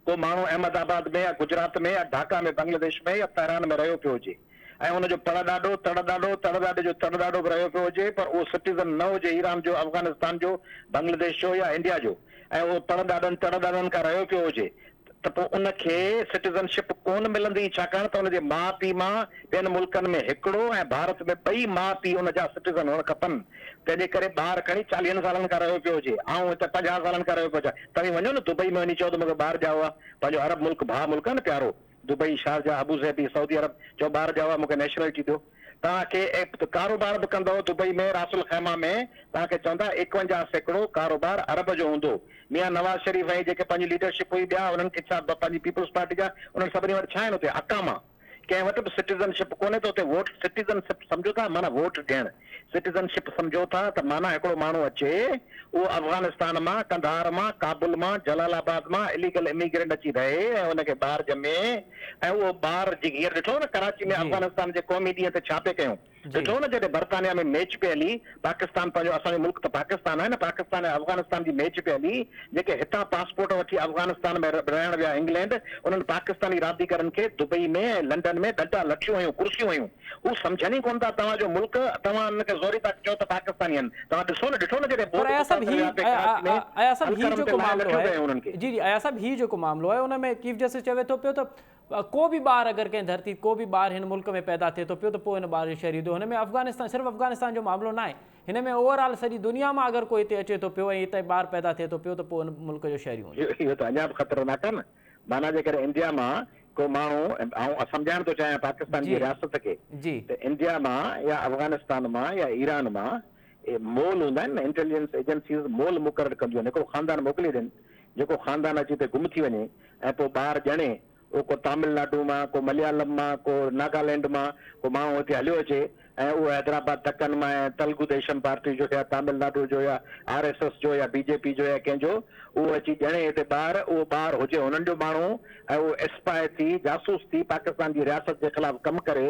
[SPEAKER 3] को माण्हू अहमदाबाद में या गुजरात में या ढाका में बांग्लादेश में या तेहरान में रहियो पियो हुजे ऐं हुनजो तड़ ॾाढो जो तड़ ॾाढो बि रहियो पियो हुजे पर उहो सिटीज़न न हुजे ईरान जो, अफगानिस्तान जो, बांग्लादेश जो या इंडिया जो, ऐं उहो तड़ ॾाढनि खां रहियो पियो हुजे त पोइ उनखे सिटीज़नशिप कोन मिलंदी, छाकाणि त हुनजे माउ पीउ मां ॿियनि मुल्कनि में हिकिड़ो ऐं भारत में ॿई माउ पीउ हुनजा सिटीज़न हुअण खपनि। तंहिंजे करे ॿार खणी 40 सालनि खां रहियो पियो हुजे, ऐं हिते 50 सालनि खां रहियो पियो हुजे, तव्हां वञो न दुबई में वञी चओ त मूंखे ॿार ॼाओ आहे, पंहिंजो अरब मुल्क भाउ मुल्क आहे न प्यारो, दुबई, शारजा, अबू ज़ैबी, सऊदी अरब, चओ ॿार ॼाओ आहे मूंखे नेशनलिटी ॾियो। तव्हांखे कारोबार बि कंदव दुबई में, रासुल खैमा में, तव्हांखे चवंदा 51% कारोबार अरब जो हूंदो। मियां नवाज़ शरीफ़ ऐं जेके पंहिंजी लीडरशिप हुई ॿिया उन्हनि खे छा पंहिंजी पीपल्स पार्टी जा उन्हनि सभिनी वटि छा आहिनि हुते अकामा, कंहिं वटि बि सिटीज़नशिप कोन्हे त हुते वोट सिटीज़नशिप सम्झो था माना वोट ॾियणु, सिटीज़नशिप सम्झो था त माना हिकिड़ो माण्हू अचे उहो अफगानिस्तान मां, कंधार मां, काबुल मां, जलालाबाद मां इलीगल इमिग्रेंट अची रहे ऐं हुनखे ॿार ॼमे ऐं उहो ॿार हींअर ॾिठो न कराची में अफगानिस्तान जे क़ौमी ॾींहं ते छा पिए कयूं, ॾिठो न जॾहिं बर्तानिया में मैच पे हली, पाकिस्तान पंहिंजो असांजो मुल्क त पाकिस्तान आहे न, पाकिस्तान ऐं अफगानिस्तान जी मैच पे हली, जेके हितां पासपोर्ट वठी अफगानिस्तान में रहण विया इंग्लैंड, उन्हनि पाकिस्तानी रांदीगरनि खे दुबई में ऐं लंडन में ॾंडा लठियूं हुयूं, कुर्सियूं हुयूं, हू सम्झनि ई कोन था तव्हांजो मुल्क, तव्हां हुनखे ज़ोरी था चओ त पाकिस्तानी आहिनि। तव्हां ॾिसो न जॾहिं
[SPEAKER 1] ही जेको मामलो आहे उन में चीफ जस्टिस चवे थो पियो त को बि ॿार अगरि कंहिं धरती को बि ॿार हिन मुल्क में पैदा थिए थो पियो त पोइ हिन ॿार जी शहरी हुन में अफगानिस्तान सिर्फ़ु अफगानिस्तान जो मामलो न आहे, हिन में ओवरऑल सॼी दुनिया मां अगरि कोई हिते अचे थो पियो ऐं हिते ॿार पैदा थिए थो पियो त पोइ हिन मुल्क जो शहरी हूंदो।
[SPEAKER 3] इहो त अञा बि ख़तरनाक आहे न, माना जेकर इंडिया मां को माण्हू, ऐं सम्झाइण थो चाहियां पाकिस्तान जी रियासत खे, त इंडिया मां या अफगानिस्तान मां या ईरान मां मोल हूंदा आहिनि न, इंटेलिजेंस एजेंसीज़ मोल मुक़ररु कंदियूं आहिनि, हिकिड़ो ख़ानदान मोकिले ॾियनि, जेको ख़ानदान अची हिते गुम थी वञे ऐं पोइ ॿार ॼणे, उहो को तमिलनाडु मां, को मलयालम मां, को नागालैंड मां को माण्हू हिते हलियो अचे ऐं उहो हैदराबाद दक्कन मां ऐं तेलुगु देशम पार्टी जो या तमिलनाडु जो या RSS जो या BJP जो या कंहिंजो उहो अची ॼणे हिते ॿार, उहो ॿार हुजे हुननि जो माण्हू ऐं उहो एस्पायर थी जासूस थी पाकिस्तान जी रियासत जे ख़िलाफ़ कमु करे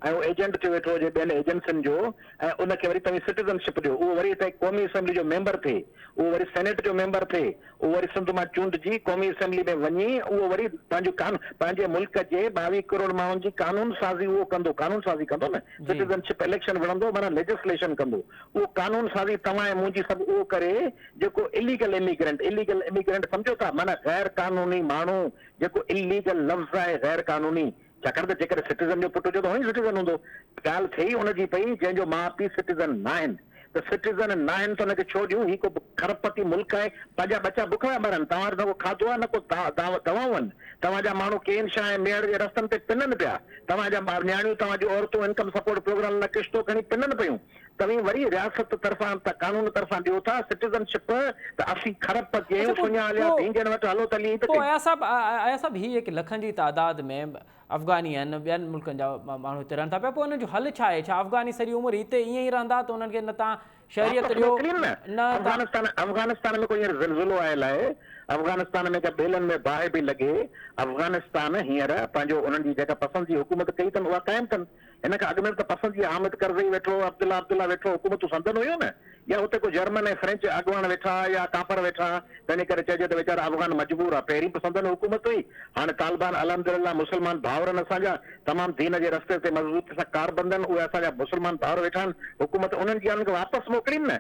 [SPEAKER 3] ऐं उहो एजेंट थी वेठो हुजे ॿियनि एजेंसियुनि जो ऐं उनखे वरी तव्हां सिटीज़नशिप ॾियो, उहो वरी हिते क़ौमी असेंबली जो मेंबर थिए, उहो वरी सेनेट जो मेंबर थिए, उहो वरी सिंध मां चूंडजी क़ौमी असेंबली में वञी उहो वरी पंहिंजे मुल्क जे 22 करोड़ माण्हुनि जी कानून साज़ी उहो कंदो, कानून साज़ी कंदो न, सिटीज़नशिप इलेक्शन विढ़ंदो माना लेजिस्लेशन कंदो, उहो कानून साज़ी तव्हां ऐं मुंहिंजी सभु उहो करे जेको इलीगल इमिग्रेंट सम्झो था माना गैर कानूनी माण्हू, जेको इलीगल लफ़्ज़ आहे गैर कानूनी, छाकाणि त जेकर सिटीज़न जो पुटु हुजे त उहो ई सिटीज़न हूंदो, ॻाल्हि थिए ई हुनजी पई जंहिंजो माउ पीउ सिटीज़न न आहिनि, त सिटीज़न न आहिनि त हुनखे छो ॾियूं, ही को खरबपति मुल्क आहे, पंहिंजा बच्चा बुख में मरनि, तव्हां न को खाधो आहे न को दवाऊं आहिनि, तव्हांजा माण्हू केन शाह ऐं मेयर जे रस्तनि ते पिननि पिया, तव्हांजा न्याणियूं तव्हांजी औरतूं इनकम सपोर्ट प्रोग्राम लाइ किश्तो खणी पिननि पियूं, तव्हीं वरी रियासत तरफ़ां त कानून तरफ़ां ॾियो था सिटीज़नशिप त असीं खरबपति आहियूं, सुञा हलिया ढींजन वटि हलो तली
[SPEAKER 1] आया साहब ही एक लखनि जी तादाद में अफ़गानी आहिनि, ॿियनि मुल्कनि जा माण्हू हिते रहनि था पिया, पोइ हुननि जो हल छा आहे? छा अफ़गानी सॼी उमिरि हिते ईअं ई रहंदा त उन्हनि खे न तव्हां शहरियत ॾियो न?
[SPEAKER 3] अफगानिस्तान में कोई हींअर ज़िलज़िलो आयल आहे, अफगानिस्तान में बेलनि में बाहि बि लॻे, अफगानिस्तान हींअर पंहिंजो उन्हनि जी जेका पसंदि जी हुकूमत कई अथनि उहा क़ाइमु अथनि, हिन खां अॻु में त पसंदि जी हामिद करज़ई वेठो, अब्दुल्ला वेठो, हुकूमतूं संदनि हुयूं न, या हुते को जर्मन ऐं फ्रेंच अॻुवान वेठा या कापर वेठा, तंहिंजे करे चइजे त वीचारा अफ़गान मजबूर आहे, पहिरीं बि संदनि हुकूमत हुई, हाणे तालिबान अल्हम्दुलिल्लाह मुस्लमान भाउरनि असांजा तमामु दीन जे रस्ते ते मज़बूती सां कारबंदनि, उहे असांजा मुस्लमान भाउर वेठा आहिनि, हुकूमत उन्हनि जी खे वापसि मोकिलीनि न,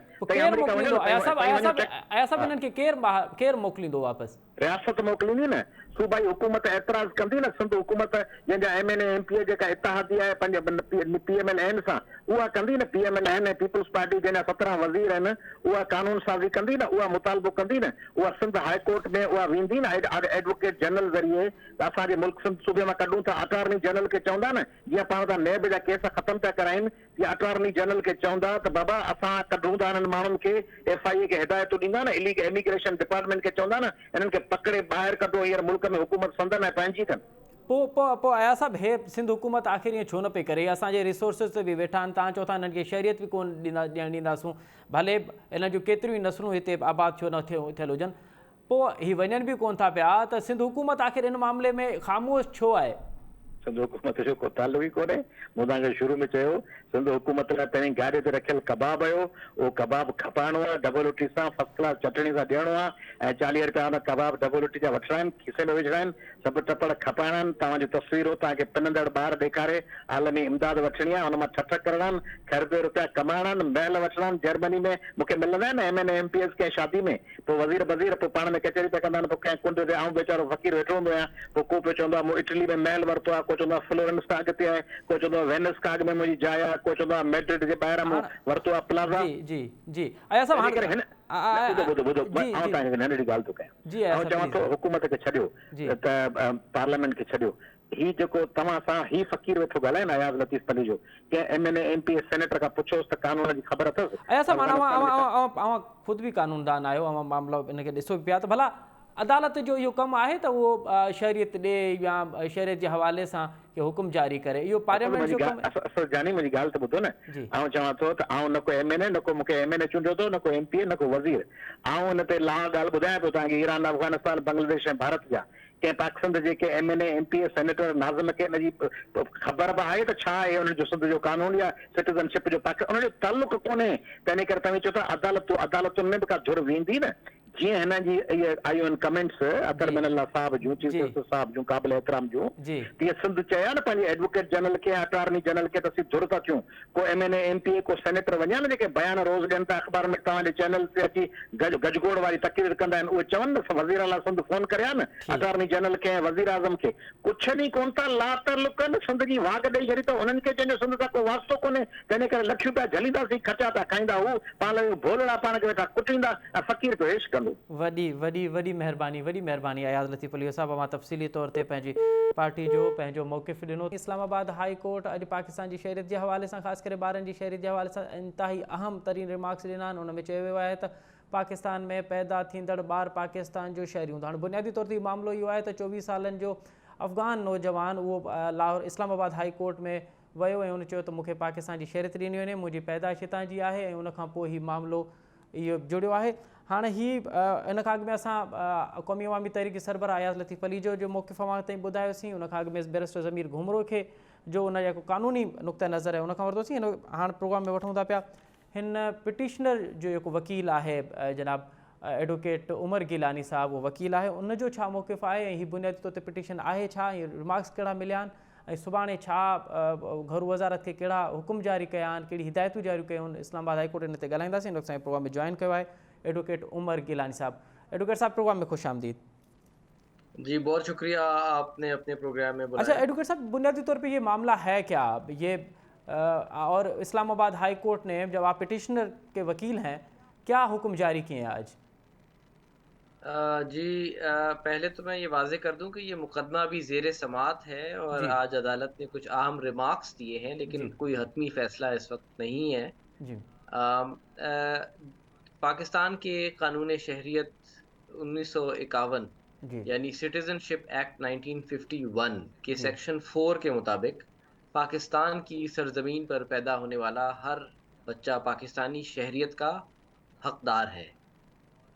[SPEAKER 1] केरु मोकिलींदो वापसि?
[SPEAKER 3] रियासत मोकिलींदी न, सूबाई हुकूमत एतिराज़ कंदी न, सिंध हुकूमत जंहिंजा MNA MPA जेका इतिहादी आहे पंहिंजे PMLN सां उहा कंदी न, PMLN ऐं पीपल्स पार्टी जंहिंजा 17 वज़ीर आहिनि उहा कानून साज़ी कंदी न, उहा मुतालबो कंदी न, उहा सिंध हाई कोर्ट में उहा वेंदी न एडवोकेट जनरल ज़रिए, असांजे मुल्क सिंध सूबे मां कढूं था, अटॉर्नी जनरल खे चवंदा न, जीअं पाण था नैब जा केस ख़तमु था कराइनि, या अटॉर्नी जनरल खे चवंदा त बाबा असां कढूं था हिननि माण्हुनि खे, FIA खे हिदायतूं ॾींदा न, इमिग्रेशन डिपार्टमेंट खे चवंदा न हिननि खे पकड़े ॿाहिरि कढो, हींअर मुल्क में हुकूमत संदन ऐं पंहिंजी अथनि।
[SPEAKER 1] पोइ आया साहब हे सिंध हुकूमत आख़िर ईअं छो न पई करे? असांजे रिसोर्सिस ते बि वेठा आहिनि, तव्हां चओ था हिननि खे शहरियत बि कोन ॾियणु ॾींदासूं, भले हिन जूं केतिरियूं ई नस्लूं हिते आबाद छो न थियल हुजनि, पोइ ही वञनि बि कोन था पिया त सिंध हुकूमत आख़िर इन मामले में ख़ामोश छो आहे?
[SPEAKER 3] सिंध हुकूमत जो को ताल्लुक ई कोन्हे। मूं तव्हांखे शुरू में चयो सिंध हुकूमत लाइ पहिरीं गाॾी ते रखियल कबाब हुयो, उहो कबाब खपाइणो आहे डबल रोटी सां, फर्स्ट क्लास चटणी सां ॾियणो आहे, ऐं 40 रुपया हुन कबाब डबल रोटी जा वठिणा आहिनि, खीसे में विझणा आहिनि, सभु टपड़ खपाइणा आहिनि, तव्हांजी तस्वीरूं तव्हांखे पिनंदड़ ॿार ॾेखारे आलमी इमदाद वठणी आहे, हुन मां ठठ करणा आहिनि, ख़ैर रुपया कमाइणा आहिनि, महल वठणा आहिनि। जर्मनी में मूंखे मिलंदा आहिनि MN MPS कंहिं शादी में, पोइ वज़ीर पोइ पाण में कचहरी था कंदा आहिनि, पोइ कंहिं कुंड ते आऊं वीचारो फ़क़ीर वेठो हूंदो आहियां, पोइ को पियो चवंदो आहे मूं इटली में महल वरितो आहे, को चवंदो आहे फ्लोरेंस खां अॻिते आहे, को चवंदो आहे वेनिस खां अॻु में मुंहिंजी जाइ आहे, को चवंदो आहे मैड्रिड जे ॿाहिरां मूं वरितो आहे प्लाज़ा।
[SPEAKER 1] जी जी जी अया साहब
[SPEAKER 3] इन करे हिन ॿुधो आउं तव्हांखे नंढड़ी ॻाल्हि थो
[SPEAKER 1] जी,
[SPEAKER 3] कयां, आउं चवां थो हुकूमत खे छॾियो त पार्लियामेंट खे छॾियो, ही जेको तव्हां सां ही फ़क़ीर वेठो ॻाल्हाए न अयाज़ लतीफ़ अली जो, कंहिं MN MP सेनेटर खां पुछोसि त कानून जी ख़बर अथसि?
[SPEAKER 1] अया साहब अवां ख़ुदि बि कानूनदान आहियो, अवां मामलो इनखे ॾिसो पिया त भला अदालत जो इहो कमु आहे त उहो शहरियत ॾे या शहरियत जे हवाले सां के हुकुम जारी करे, इहो पार्लियामेंट जो कमु?
[SPEAKER 3] असर जानी मुंहिंजी ॻाल्हि त ॿुधो न, आउं चवां थो त आउं न को MNA, न को मूंखे MNA चूंडियो अथव, न को MP, न को वज़ीर, आउं हिन ते ॻाल्हि ॿुधायां पियो तव्हांखे, ईरान, अफ़गानिस्तान, बांग्लादेश ऐं भारत जा कंहिं पाकिस्तान जेके MNA MP सेनेटर नाज़िम खे हिनजी ख़बर बि आहे त छा आहे हुनजो सिंध जो कानून या सिटीज़नशिप जो हुनजो ताल्लुक कोन्हे, तंहिं करे तव्हां चओ था अदालतुनि में बि का धुर वेंदी न, जीअं हिन जी इहे आयूं आहिनि कमेंट्स अतर मिनल्ला साहब जूं, चीफ जस्टिस साहब जूं, क़ाबिल एहतराम जूं, तीअं सिंध चया न पंहिंजे एडवोकेट जनरल खे, अटॉर्नी जनरल खे त असीं धुर था थियूं, को MNA MP को सेनेटर वञा न जेके बयान रोज़ ॾियनि था अख़बार में, तव्हांजे चैनल ते अची गजगोड़ वारी तक़रीर कंदा आहिनि, उहे चवनि न वज़ीर आला सिंध फोन करिया न अटॉर्नी जनरल खे ऐं वज़ीर आज़म खे, कुझु ॾींहं कोन था ला ताल्लुक न सिंध जी वाग ॾेई छॾी त उन्हनि खे चइजो सिंध सां को वास्तो कोन्हे, तंहिं करे लख रुपया झलींदासीं, खचा था खाईंदा, हू पाण भोलड़ा पाण खे वेठा कुटींदा ऐं फ़क़ीर पियो हेश कंदो।
[SPEAKER 1] वॾी महिरबानी अयाज़ लतीफ़ अली साहब, मां तफ़सीली तौर ते पंहिंजी पार्टी जो पंहिंजो मौक़िफ़ ॾिनो। इस्लामाबाद हाई कोर्ट अॼु पाकिस्तान जी शहरियत जे हवाले सां, ख़ासि करे ॿारनि जी शहरियत जे हवाले सां इंतिहाई अहम तरीन रिमार्क्स ॾिना आहिनि। उन में चयो वियो आहे त पाकिस्तान में पैदा थींदड़ ॿार पाकिस्तान जो शहरी हूंदा। हाणे बुनियादी तौर ते मामिलो इहो आहे त 24 सालनि जो अफ़गान नौजवान उहो लाहौर इस्लामाबाद हाई कोर्ट में वियो ऐं उन चयो त मूंखे पाकिस्तान जी शहरियत ॾिनी वञे, मुंहिंजी पैदाइश हितां जी आहे ऐं उनखां पोइ हीउ मामिलो इहो जुड़ियो आहे। हाणे इन खां अॻु में असां क़ौमी अवामी तहरीक सरबराह अयाज़ लतीफ़ अली जो मौक़िफ़ अवां ताईं ॿुधायोसीं, उन खां अॻु में बैरिस्टर ज़मीर घुमरो खे जो उन जेको कानूनी नुक़्ते नज़र आहे उनखां वरितोसीं। हाणे प्रोग्राम में वठूं था पिया हिन पिटिशनर जो जेको वकील आहे जनाब एडवोकेट उमर गिलानी साहब, उहो वकील आहे, उनजो छा मौक़िफ़ आहे ऐं हीअ बुनियादी तौर ते पिटिशन आहे छा, ऐं रिमार्क्स कहिड़ा मिलिया आहिनि, ऐं सुभाणे छा घरू वज़ारत खे कहिड़ा हुकुम जारी कया आहिनि, कहिड़ी हिदायतूं जारी कयूं आहिनि, इस्लामाबाद हाई कोर्ट हिन ते ॻाल्हाईंदासीं। हिन सां प्रोग्राम में जॉइन कयो आहे एडवोकेट उमर गिलानी साहब। एडवोकेट साहब प्रोग्राम में खुश आमदीद।
[SPEAKER 4] जी बहुत शुक्रिया, आपने अपने प्रोग्राम में बुलाया।
[SPEAKER 1] अच्छा एडवोकेट साहब, बुनियादी तौर पे ये मामला है क्या ये और इस्लामाबाद हाई कोर्ट ने, जब आप पिटिशनर के वकील हैं, क्या हुक्म जारी किए हैं आज?
[SPEAKER 4] पहले तो मैं ये वाज़ेह कर दूं कि ये मुकदमा अभी ज़ेर समाअत है और आज अदालत ने कुछ अहम रिमार्क्स दिए हैं, लेकिन कोई हतमी फैसला इस वक्त नहीं है। पाकिस्तान के कानून शहरियत 1951 यानी सिटीजनशिप एक्ट 1951 के सेक्शन 4 के मुताबिक पाकिस्तान की सरजमीन पर पैदा होने वाला हर बच्चा पाकिस्तानी शहरियत का हकदार है,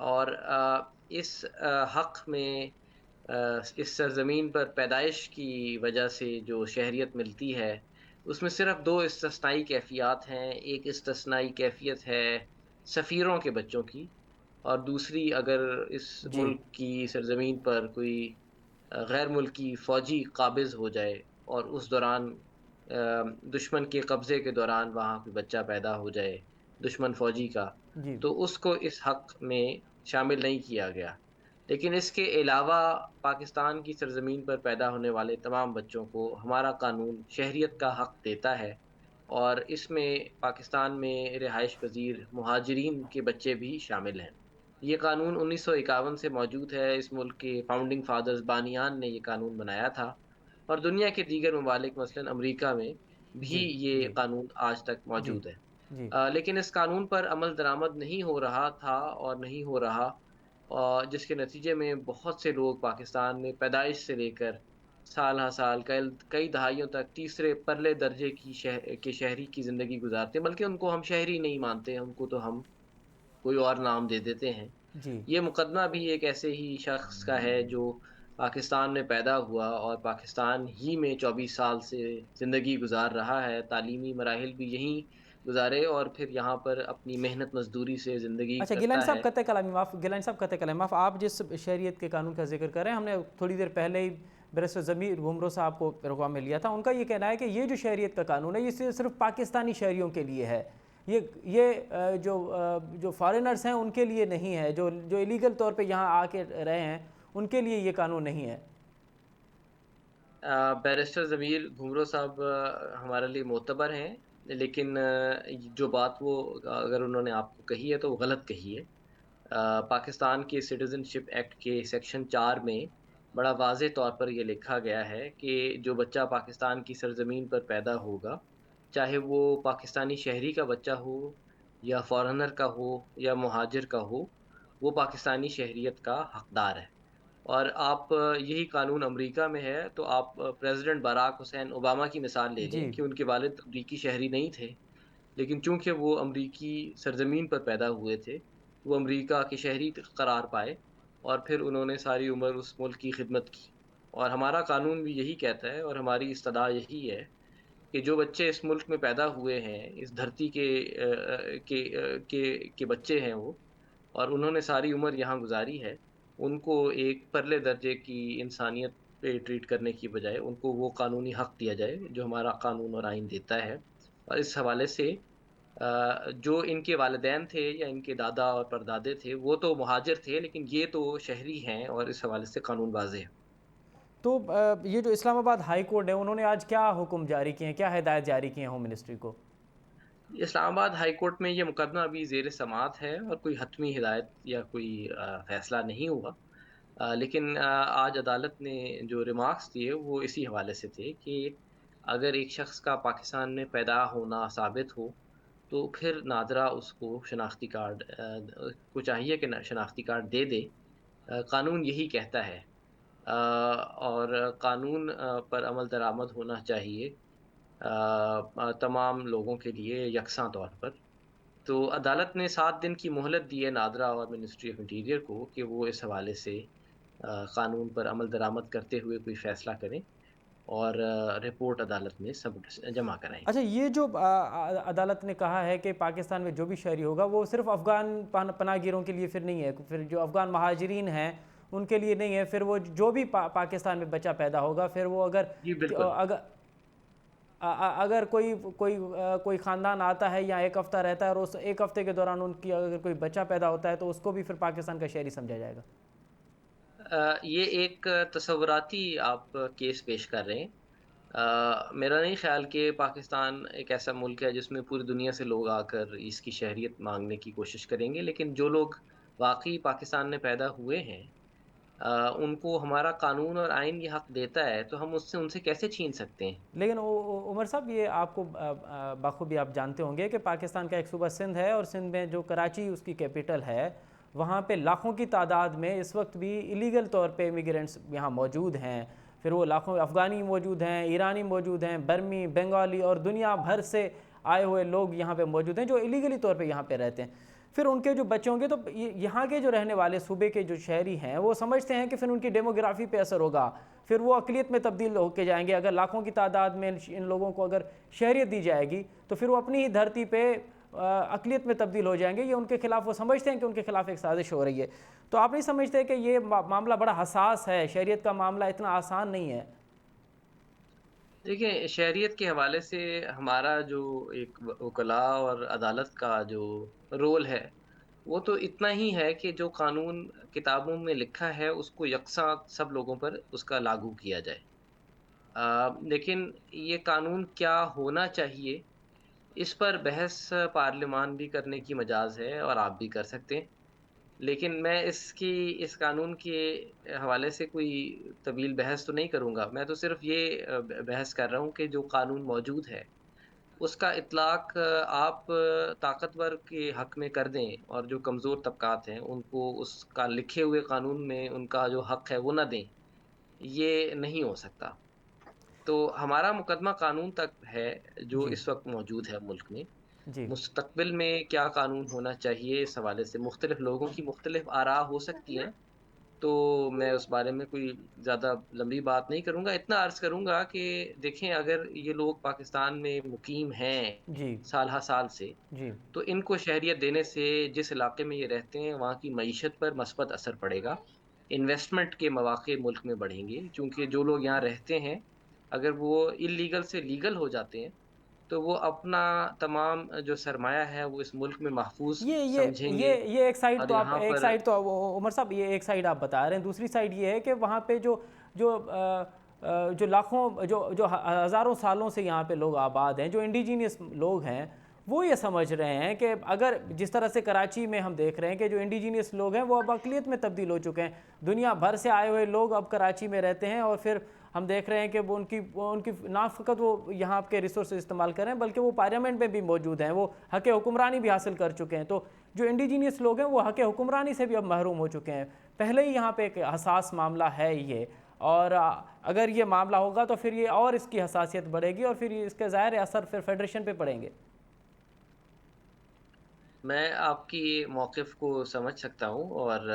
[SPEAKER 4] और इस हक़ में इस सरजमीन पर पैदाइश की वजह से जो शहरियत मिलती है उसमें सिर्फ 2 इस्तिस्नाई कैफियत हैं। एक इस्तिस्नाई कैफियत है सफ़ीरों के बच्चों की, और दूसरी अगर इस मुल्क की सरजमीन पर कोई गैर मुल्की फ़ौजी काबिज़ हो जाए और उस दौरान दुश्मन के कब्ज़े के दौरान वहाँ कोई बच्चा पैदा हो जाए दुश्मन फ़ौजी का, तो उसको इस हक़ में शामिल नहीं किया गया। लेकिन इसके अलावा पाकिस्तान की सरजमीन पर पैदा होने वाले तमाम बच्चों को हमारा कानून शहरियत का हक़ देता है, और इसमें पाकिस्तान में रिहाइश पजीर मुहाजिरीन के बच्चे भी शामिल हैं। ये कानून 1951 से मौजूद है। इस मुल्क के फाउंडिंग फादर्स बानियान ने ये कानून बनाया था, और दुनिया के दीगर ममालिक मसलन अमेरिका में भी ये कानून आज तक मौजूद है। लेकिन इस कानून पर अमल दरामद नहीं हो रहा था और नहीं हो रहा, जिसके नतीजे में बहुत से लोग पाकिस्तान में पैदाइश से लेकर साल हर साल कई दहाइयों तक तीसरे परले दर्जे की शहरी की ज़िंदगी गुजारते हैं, बल्कि उनको हम शहरी नहीं मानते हैं, उनको तो हम कोई और नाम दे देते हैं।
[SPEAKER 1] جی
[SPEAKER 4] یہ مقدمہ بھی ایک ایسے ہی شخص کا ہے جو پاکستان میں پیدا ہوا اور پاکستان ہی میں 24 سال سے زندگی گزار رہا ہے، تعلیمی مراحل بھی یہیں گزارے اور پھر یہاں پر اپنی محنت مزدوری سے زندگی
[SPEAKER 1] اچھا گیلانی
[SPEAKER 4] کرتا
[SPEAKER 1] صاحب
[SPEAKER 4] ہے۔
[SPEAKER 1] قطع کلامی معاف، گیلانی صاحب قطع کلامی معاف، آپ جس شہریت کے قانون کا ذکر کر رہے ہیں، ہم نے تھوڑی دیر پہلے ہی بیرسٹر ضمیر گھمرو صاحب کو پروگرام میں لیا تھا، ان کا یہ کہنا ہے کہ یہ جو شہریت کا قانون ہے یہ صرف پاکستانی شہریوں کے لیے ہے، یہ جو فارینرز ہیں ان کے لیے نہیں ہے، جو ایلیگل طور پہ یہاں آ کے رہے ہیں ان کے لیے یہ قانون نہیں ہے۔
[SPEAKER 4] بیرسٹر ضمیر گھمرو صاحب ہمارے لیے معتبر ہیں، لیکن جو بات وہ اگر انہوں نے آپ کو کہی ہے تو وہ غلط کہی ہے۔ پاکستان کے سٹیزن شپ ایکٹ کے سیکشن 4 میں بڑا واضح طور پر یہ لکھا گیا ہے کہ جو بچہ پاکستان کی سرزمین پر پیدا ہوگا، چاہے وہ پاکستانی شہری کا بچہ ہو یا فارنر کا ہو یا مہاجر کا ہو، وہ پاکستانی شہریت کا حقدار ہے۔ اور آپ یہی قانون امریکہ میں ہے تو آپ پریزیڈنٹ باراک حسین اوباما کی مثال لے لیں
[SPEAKER 1] جی
[SPEAKER 4] کہ ان کے والد امریکی شہری نہیں تھے، لیکن چونکہ وہ امریکی سرزمین پر پیدا ہوئے تھے، وہ امریکہ کے شہری قرار پائے اور پھر انہوں نے ساری عمر اس ملک کی خدمت کی۔ اور ہمارا قانون بھی یہی کہتا ہے اور ہماری استدعا یہی ہے کہ جو بچے اس ملک میں پیدا ہوئے ہیں، اس دھرتی کے بچے ہیں وہ، اور انہوں نے ساری عمر یہاں گزاری ہے، ان کو ایک پرلے درجے کی انسانیت پہ ٹریٹ کرنے کی بجائے ان کو وہ قانونی حق دیا جائے جو ہمارا قانون اور آئین دیتا ہے۔ اور اس حوالے سے جو ان کے والدین تھے یا ان کے دادا اور پردادے تھے وہ تو مہاجر تھے، لیکن یہ تو شہری ہیں اور اس حوالے سے قانون واضح ہے۔
[SPEAKER 1] تو یہ جو اسلام آباد ہائی کورٹ ہے انہوں نے آج کیا حکم جاری کیے ہیں، کیا ہدایت جاری کی ہیں ہوم منسٹری کو؟
[SPEAKER 4] اسلام آباد ہائی کورٹ میں یہ مقدمہ ابھی زیر سماعت ہے اور کوئی حتمی ہدایت یا کوئی فیصلہ نہیں ہوا، لیکن آج عدالت نے جو ریمارکس دیے وہ اسی حوالے سے تھے کہ اگر ایک شخص کا پاکستان میں پیدا ہونا ثابت ہو تو پھر نادرا اس کو شناختی کارڈ کو چاہیے کہ شناختی کارڈ دے دے۔ قانون یہی کہتا ہے، اور قانون پر عمل درآمد ہونا چاہیے تمام لوگوں کے لیے یکساں طور پر۔ تو عدالت نے 7 دن کی مہلت دی ہے نادرا اور منسٹری آف انٹیریئر کو کہ وہ اس حوالے سے قانون پر عمل درآمد کرتے ہوئے کوئی فیصلہ کریں اور رپورٹ عدالت میں جمع کرائیں۔
[SPEAKER 1] اچھا یہ جو عدالت نے کہا ہے کہ پاکستان میں جو بھی شہری ہوگا وہ صرف افغان پناہ گیروں کے لیے پھر نہیں ہے، پھر جو افغان مہاجرین ہیں ان کے لیے نہیں ہے، پھر وہ جو بھی پاکستان میں بچہ پیدا ہوگا پھر وہ
[SPEAKER 4] جی بالکل۔
[SPEAKER 1] اگر کوئی خاندان آتا ہے یا ایک ہفتہ رہتا ہے اور اس ایک ہفتے کے دوران ان کی اگر کوئی بچہ پیدا ہوتا ہے تو اس کو بھی پھر پاکستان کا شہری سمجھا جائے گا؟
[SPEAKER 4] یہ ایک تصوراتی آپ کیس پیش کر رہے ہیں۔ میرا نہیں خیال کہ پاکستان ایک ایسا ملک ہے جس میں پوری دنیا سے لوگ آ کر اس کی شہریت مانگنے کی کوشش کریں گے، لیکن جو لوگ واقعی پاکستان میں پیدا ہوئے ہیں ان کو ہمارا قانون اور آئین یہ حق دیتا ہے، تو ہم ان سے کیسے چھین سکتے ہیں؟
[SPEAKER 1] لیکن عمر صاحب یہ آپ کو بخوبی آپ جانتے ہوں گے کہ پاکستان کا ایک صوبہ سندھ ہے اور سندھ میں جو کراچی اس کی کیپٹل ہے وہاں پہ لاکھوں کی تعداد میں اس وقت بھی ایلیگل طور پہ امیگرینٹس یہاں موجود ہیں، پھر وہ لاکھوں افغانی موجود ہیں، ایرانی موجود ہیں، برمی، بنگالی اور دنیا بھر سے آئے ہوئے لوگ یہاں پہ موجود ہیں جو ایلیگلی طور پہ یہاں پہ رہتے ہیں۔ پھر ان کے جو بچے ہوں گے تو یہاں کے جو رہنے والے صوبے کے جو شہری ہیں وہ سمجھتے ہیں کہ پھر ان کی ڈیموگرافی پہ اثر ہوگا، پھر وہ اقلیت میں تبدیل ہو کے جائیں گے۔ اگر لاکھوں کی تعداد میں ان لوگوں کو اگر شہریت دی جائے گی تو پھر وہ اپنی ہی دھرتی پہ اقلیت میں تبدیل ہو جائیں گے، یہ ان کے خلاف، وہ سمجھتے ہیں کہ ان کے خلاف ایک سازش ہو رہی ہے۔ تو آپ نہیں سمجھتے کہ یہ معاملہ بڑا حساس ہے، شہریت کا معاملہ اتنا آسان نہیں ہے؟
[SPEAKER 4] دیکھیں، شہریت کے حوالے سے ہمارا جو ایک وکلاء اور عدالت کا جو رول ہے وہ تو اتنا ہی ہے کہ جو قانون کتابوں میں لکھا ہے اس کو یکساں سب لوگوں پر اس کا لاگو کیا جائے۔ لیکن یہ قانون کیا ہونا چاہیے اس پر بحث پارلیمان بھی کرنے کی مجاز ہے اور آپ بھی کر سکتے ہیں، لیکن میں اس قانون کے حوالے سے کوئی طویل بحث تو نہیں کروں گا۔ میں تو صرف یہ بحث کر رہا ہوں کہ جو قانون موجود ہے اس کا اطلاق آپ طاقتور کے حق میں کر دیں اور جو کمزور طبقات ہیں ان کو اس کا لکھے ہوئے قانون میں ان کا جو حق ہے وہ نہ دیں، یہ نہیں ہو سکتا۔ تو ہمارا مقدمہ قانون تک ہے جو
[SPEAKER 1] جی
[SPEAKER 4] اس وقت موجود ہے ملک میں،
[SPEAKER 1] جی
[SPEAKER 4] مستقبل میں کیا قانون ہونا چاہیے اس حوالے سے مختلف لوگوں کی مختلف آراء ہو سکتی ہیں، تو میں اس بارے میں کوئی زیادہ لمبی بات نہیں کروں گا، اتنا عرض کروں گا کہ دیکھیں اگر یہ لوگ پاکستان میں مقیم ہیں
[SPEAKER 1] جی
[SPEAKER 4] سال ہا سال سے،
[SPEAKER 1] جی
[SPEAKER 4] تو ان کو شہریت دینے سے جس علاقے میں یہ رہتے ہیں وہاں کی معیشت پر مثبت اثر پڑے گا، انویسٹمنٹ کے مواقع ملک میں بڑھیں گے، چونکہ جو لوگ یہاں رہتے ہیں اگر وہ اللیگل سے لیگل ہو جاتے ہیں تو وہ اپنا تمام جو سرمایہ ہے وہ اس ملک میں محفوظ
[SPEAKER 1] یہ یہ
[SPEAKER 4] سمجھیں گے
[SPEAKER 1] یہ ایک سائیڈ
[SPEAKER 4] اور
[SPEAKER 1] تو آپ
[SPEAKER 4] یہاں
[SPEAKER 1] ایک
[SPEAKER 4] پر
[SPEAKER 1] سائیڈ تو عمر صاحب یہ ایک سائیڈ آپ بتا رہے ہیں، دوسری سائیڈ یہ ہے کہ وہاں پہ جو لاکھوں جو ہزاروں سالوں سے یہاں پہ لوگ آباد ہیں، جو انڈیجینس لوگ ہیں، وہ یہ سمجھ رہے ہیں کہ اگر جس طرح سے کراچی میں ہم دیکھ رہے ہیں کہ جو انڈیجینس لوگ ہیں وہ اب اقلیت میں تبدیل ہو چکے ہیں، دنیا بھر سے آئے ہوئے لوگ اب کراچی میں رہتے ہیں، اور پھر ہم دیکھ رہے ہیں کہ وہ ان کی نہ فقط وہ یہاں کے ریسورسز استعمال کر رہے ہیں بلکہ وہ پارلیمنٹ میں بھی موجود ہیں، وہ حق حکمرانی بھی حاصل کر چکے ہیں، تو جو انڈیجینس لوگ ہیں وہ حق حکمرانی سے بھی اب محروم ہو چکے ہیں۔ پہلے ہی یہاں پہ ایک حساس معاملہ ہے یہ، اور اگر یہ معاملہ ہوگا تو پھر یہ اور اس کی حساسیت بڑھے گی، اور پھر اس کے ظاہر اثر پھر فیڈریشن پہ پڑیں گے۔
[SPEAKER 4] میں آپ کی موقف کو سمجھ سکتا ہوں اور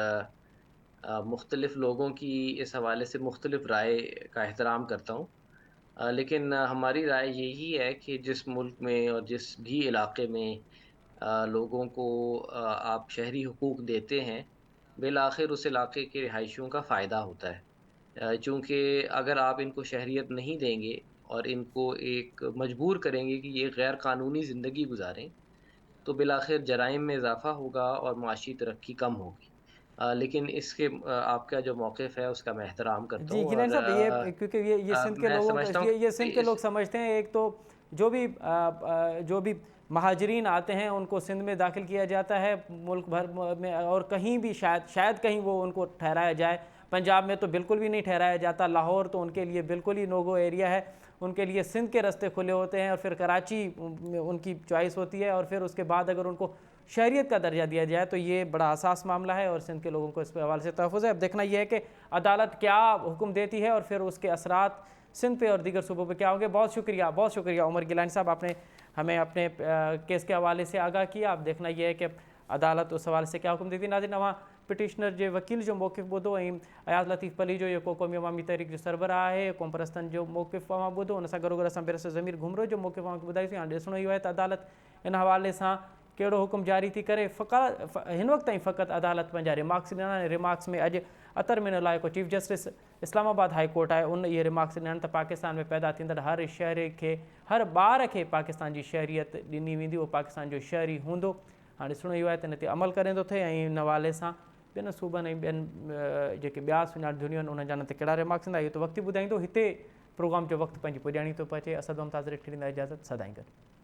[SPEAKER 4] مختلف لوگوں کی اس حوالے سے مختلف رائے کا احترام کرتا ہوں، لیکن ہماری رائے یہی ہے کہ جس ملک میں اور جس بھی علاقے میں لوگوں کو آپ شہری حقوق دیتے ہیں بالآخر اس علاقے کے رہائشیوں کا فائدہ ہوتا ہے، چونکہ اگر آپ ان کو شہریت نہیں دیں گے اور ان کو ایک مجبور کریں گے کہ یہ غیر قانونی زندگی گزاریں تو بالآخر جرائم میں اضافہ ہوگا اور معاشی ترقی کم ہوگی، لیکن اس کے آپ کا جو موقف ہے اس کا میں احترام کرتا
[SPEAKER 1] جی
[SPEAKER 4] ہوں
[SPEAKER 1] گیلانی
[SPEAKER 4] اور
[SPEAKER 1] صاحب، یہ کیونکہ یہ سندھ کے
[SPEAKER 4] میں
[SPEAKER 1] لوگوں
[SPEAKER 4] سمجھتا ہوں
[SPEAKER 1] یہ سندھ
[SPEAKER 4] کہ
[SPEAKER 1] کے لوگ سمجھتے ہیں، ایک تو جو بھی مہاجرین آتے ہیں ان کو سندھ میں داخل کیا جاتا ہے ملک بھر میں، اور کہیں بھی شاید کہیں وہ ان کو ٹھہرایا جائے، پنجاب میں تو بالکل بھی نہیں ٹھہرایا جاتا، لاہور تو ان کے لیے بالکل ہی نوگو ایریا ہے، ان کے لیے سندھ کے راستے کھلے ہوتے ہیں، اور پھر کراچی ان کی چوائس ہوتی ہے، اور پھر اس کے بعد اگر ان کو شہریت کا درجہ دیا جائے تو یہ بڑا حساس معاملہ ہے، اور سندھ کے لوگوں کو اس پہ حوالے سے تحفظ ہے۔ اب دیکھنا یہ ہے کہ عدالت کیا حکم دیتی ہے اور پھر اس کے اثرات سندھ پہ اور دیگر صوبوں پہ کیا ہوں گے۔ بہت شکریہ عمر گیلانی صاحب، آپ نے ہمیں اپنے کیس کے حوالے سے آگاہ کیا۔ اب دیکھنا یہ ہے کہ عدالت اس حوالے سے کیا حکم دیتی۔ ناظرین، وہاں پٹیشنر جو وکیل جو موقف بدو ایاز لطیف پلی جو قومی عوامی تحریک جو سربراہ ہے، قوم پرستن جو موقف وہاں بدو، ان سے گھر اساں بیرسٹر ضمیر گھمرو جو موقف وہاں بدائی سی، ہاں ॾिसणो इहो आहे त عدالت इन حوالے सां कहिड़ो हुकुम जारी थी करे। हिन वक़्त ताईं फ़क़ति अदालत पंहिंजा रिमार्क्स ॾिना आहिनि। रिमार्क्स में अॼु अतर में जेको chief justice Islamabad high court आहे उन इहे रिमार्क्स ॾिना आहिनि त पाकिस्तान में पैदा थींदड़ हर शहरी खे, हर ॿार खे पाकिस्तान जी शहरियत ॾिनी वेंदी, उहो पाकिस्तान जो शहरी हूंदो। हाणे ॾिसणो इहो आहे त इन ते अमल करे थो थिए, ऐं इन हवाले सां ॿियनि सूबनि ऐं ॿियनि जेके ॿिया सुञाणंदियूं आहिनि उन जा न ते कहिड़ा रिमार्क्स ईंदा, इहो त वक़्तु ॿुधाईंदो। हिते प्रोग्राम जो वक़्तु पंहिंजी पुॼाणी थो पहुचे। असद मुमताज़ ॾींदा इजाज़त, सदाईं गॾु।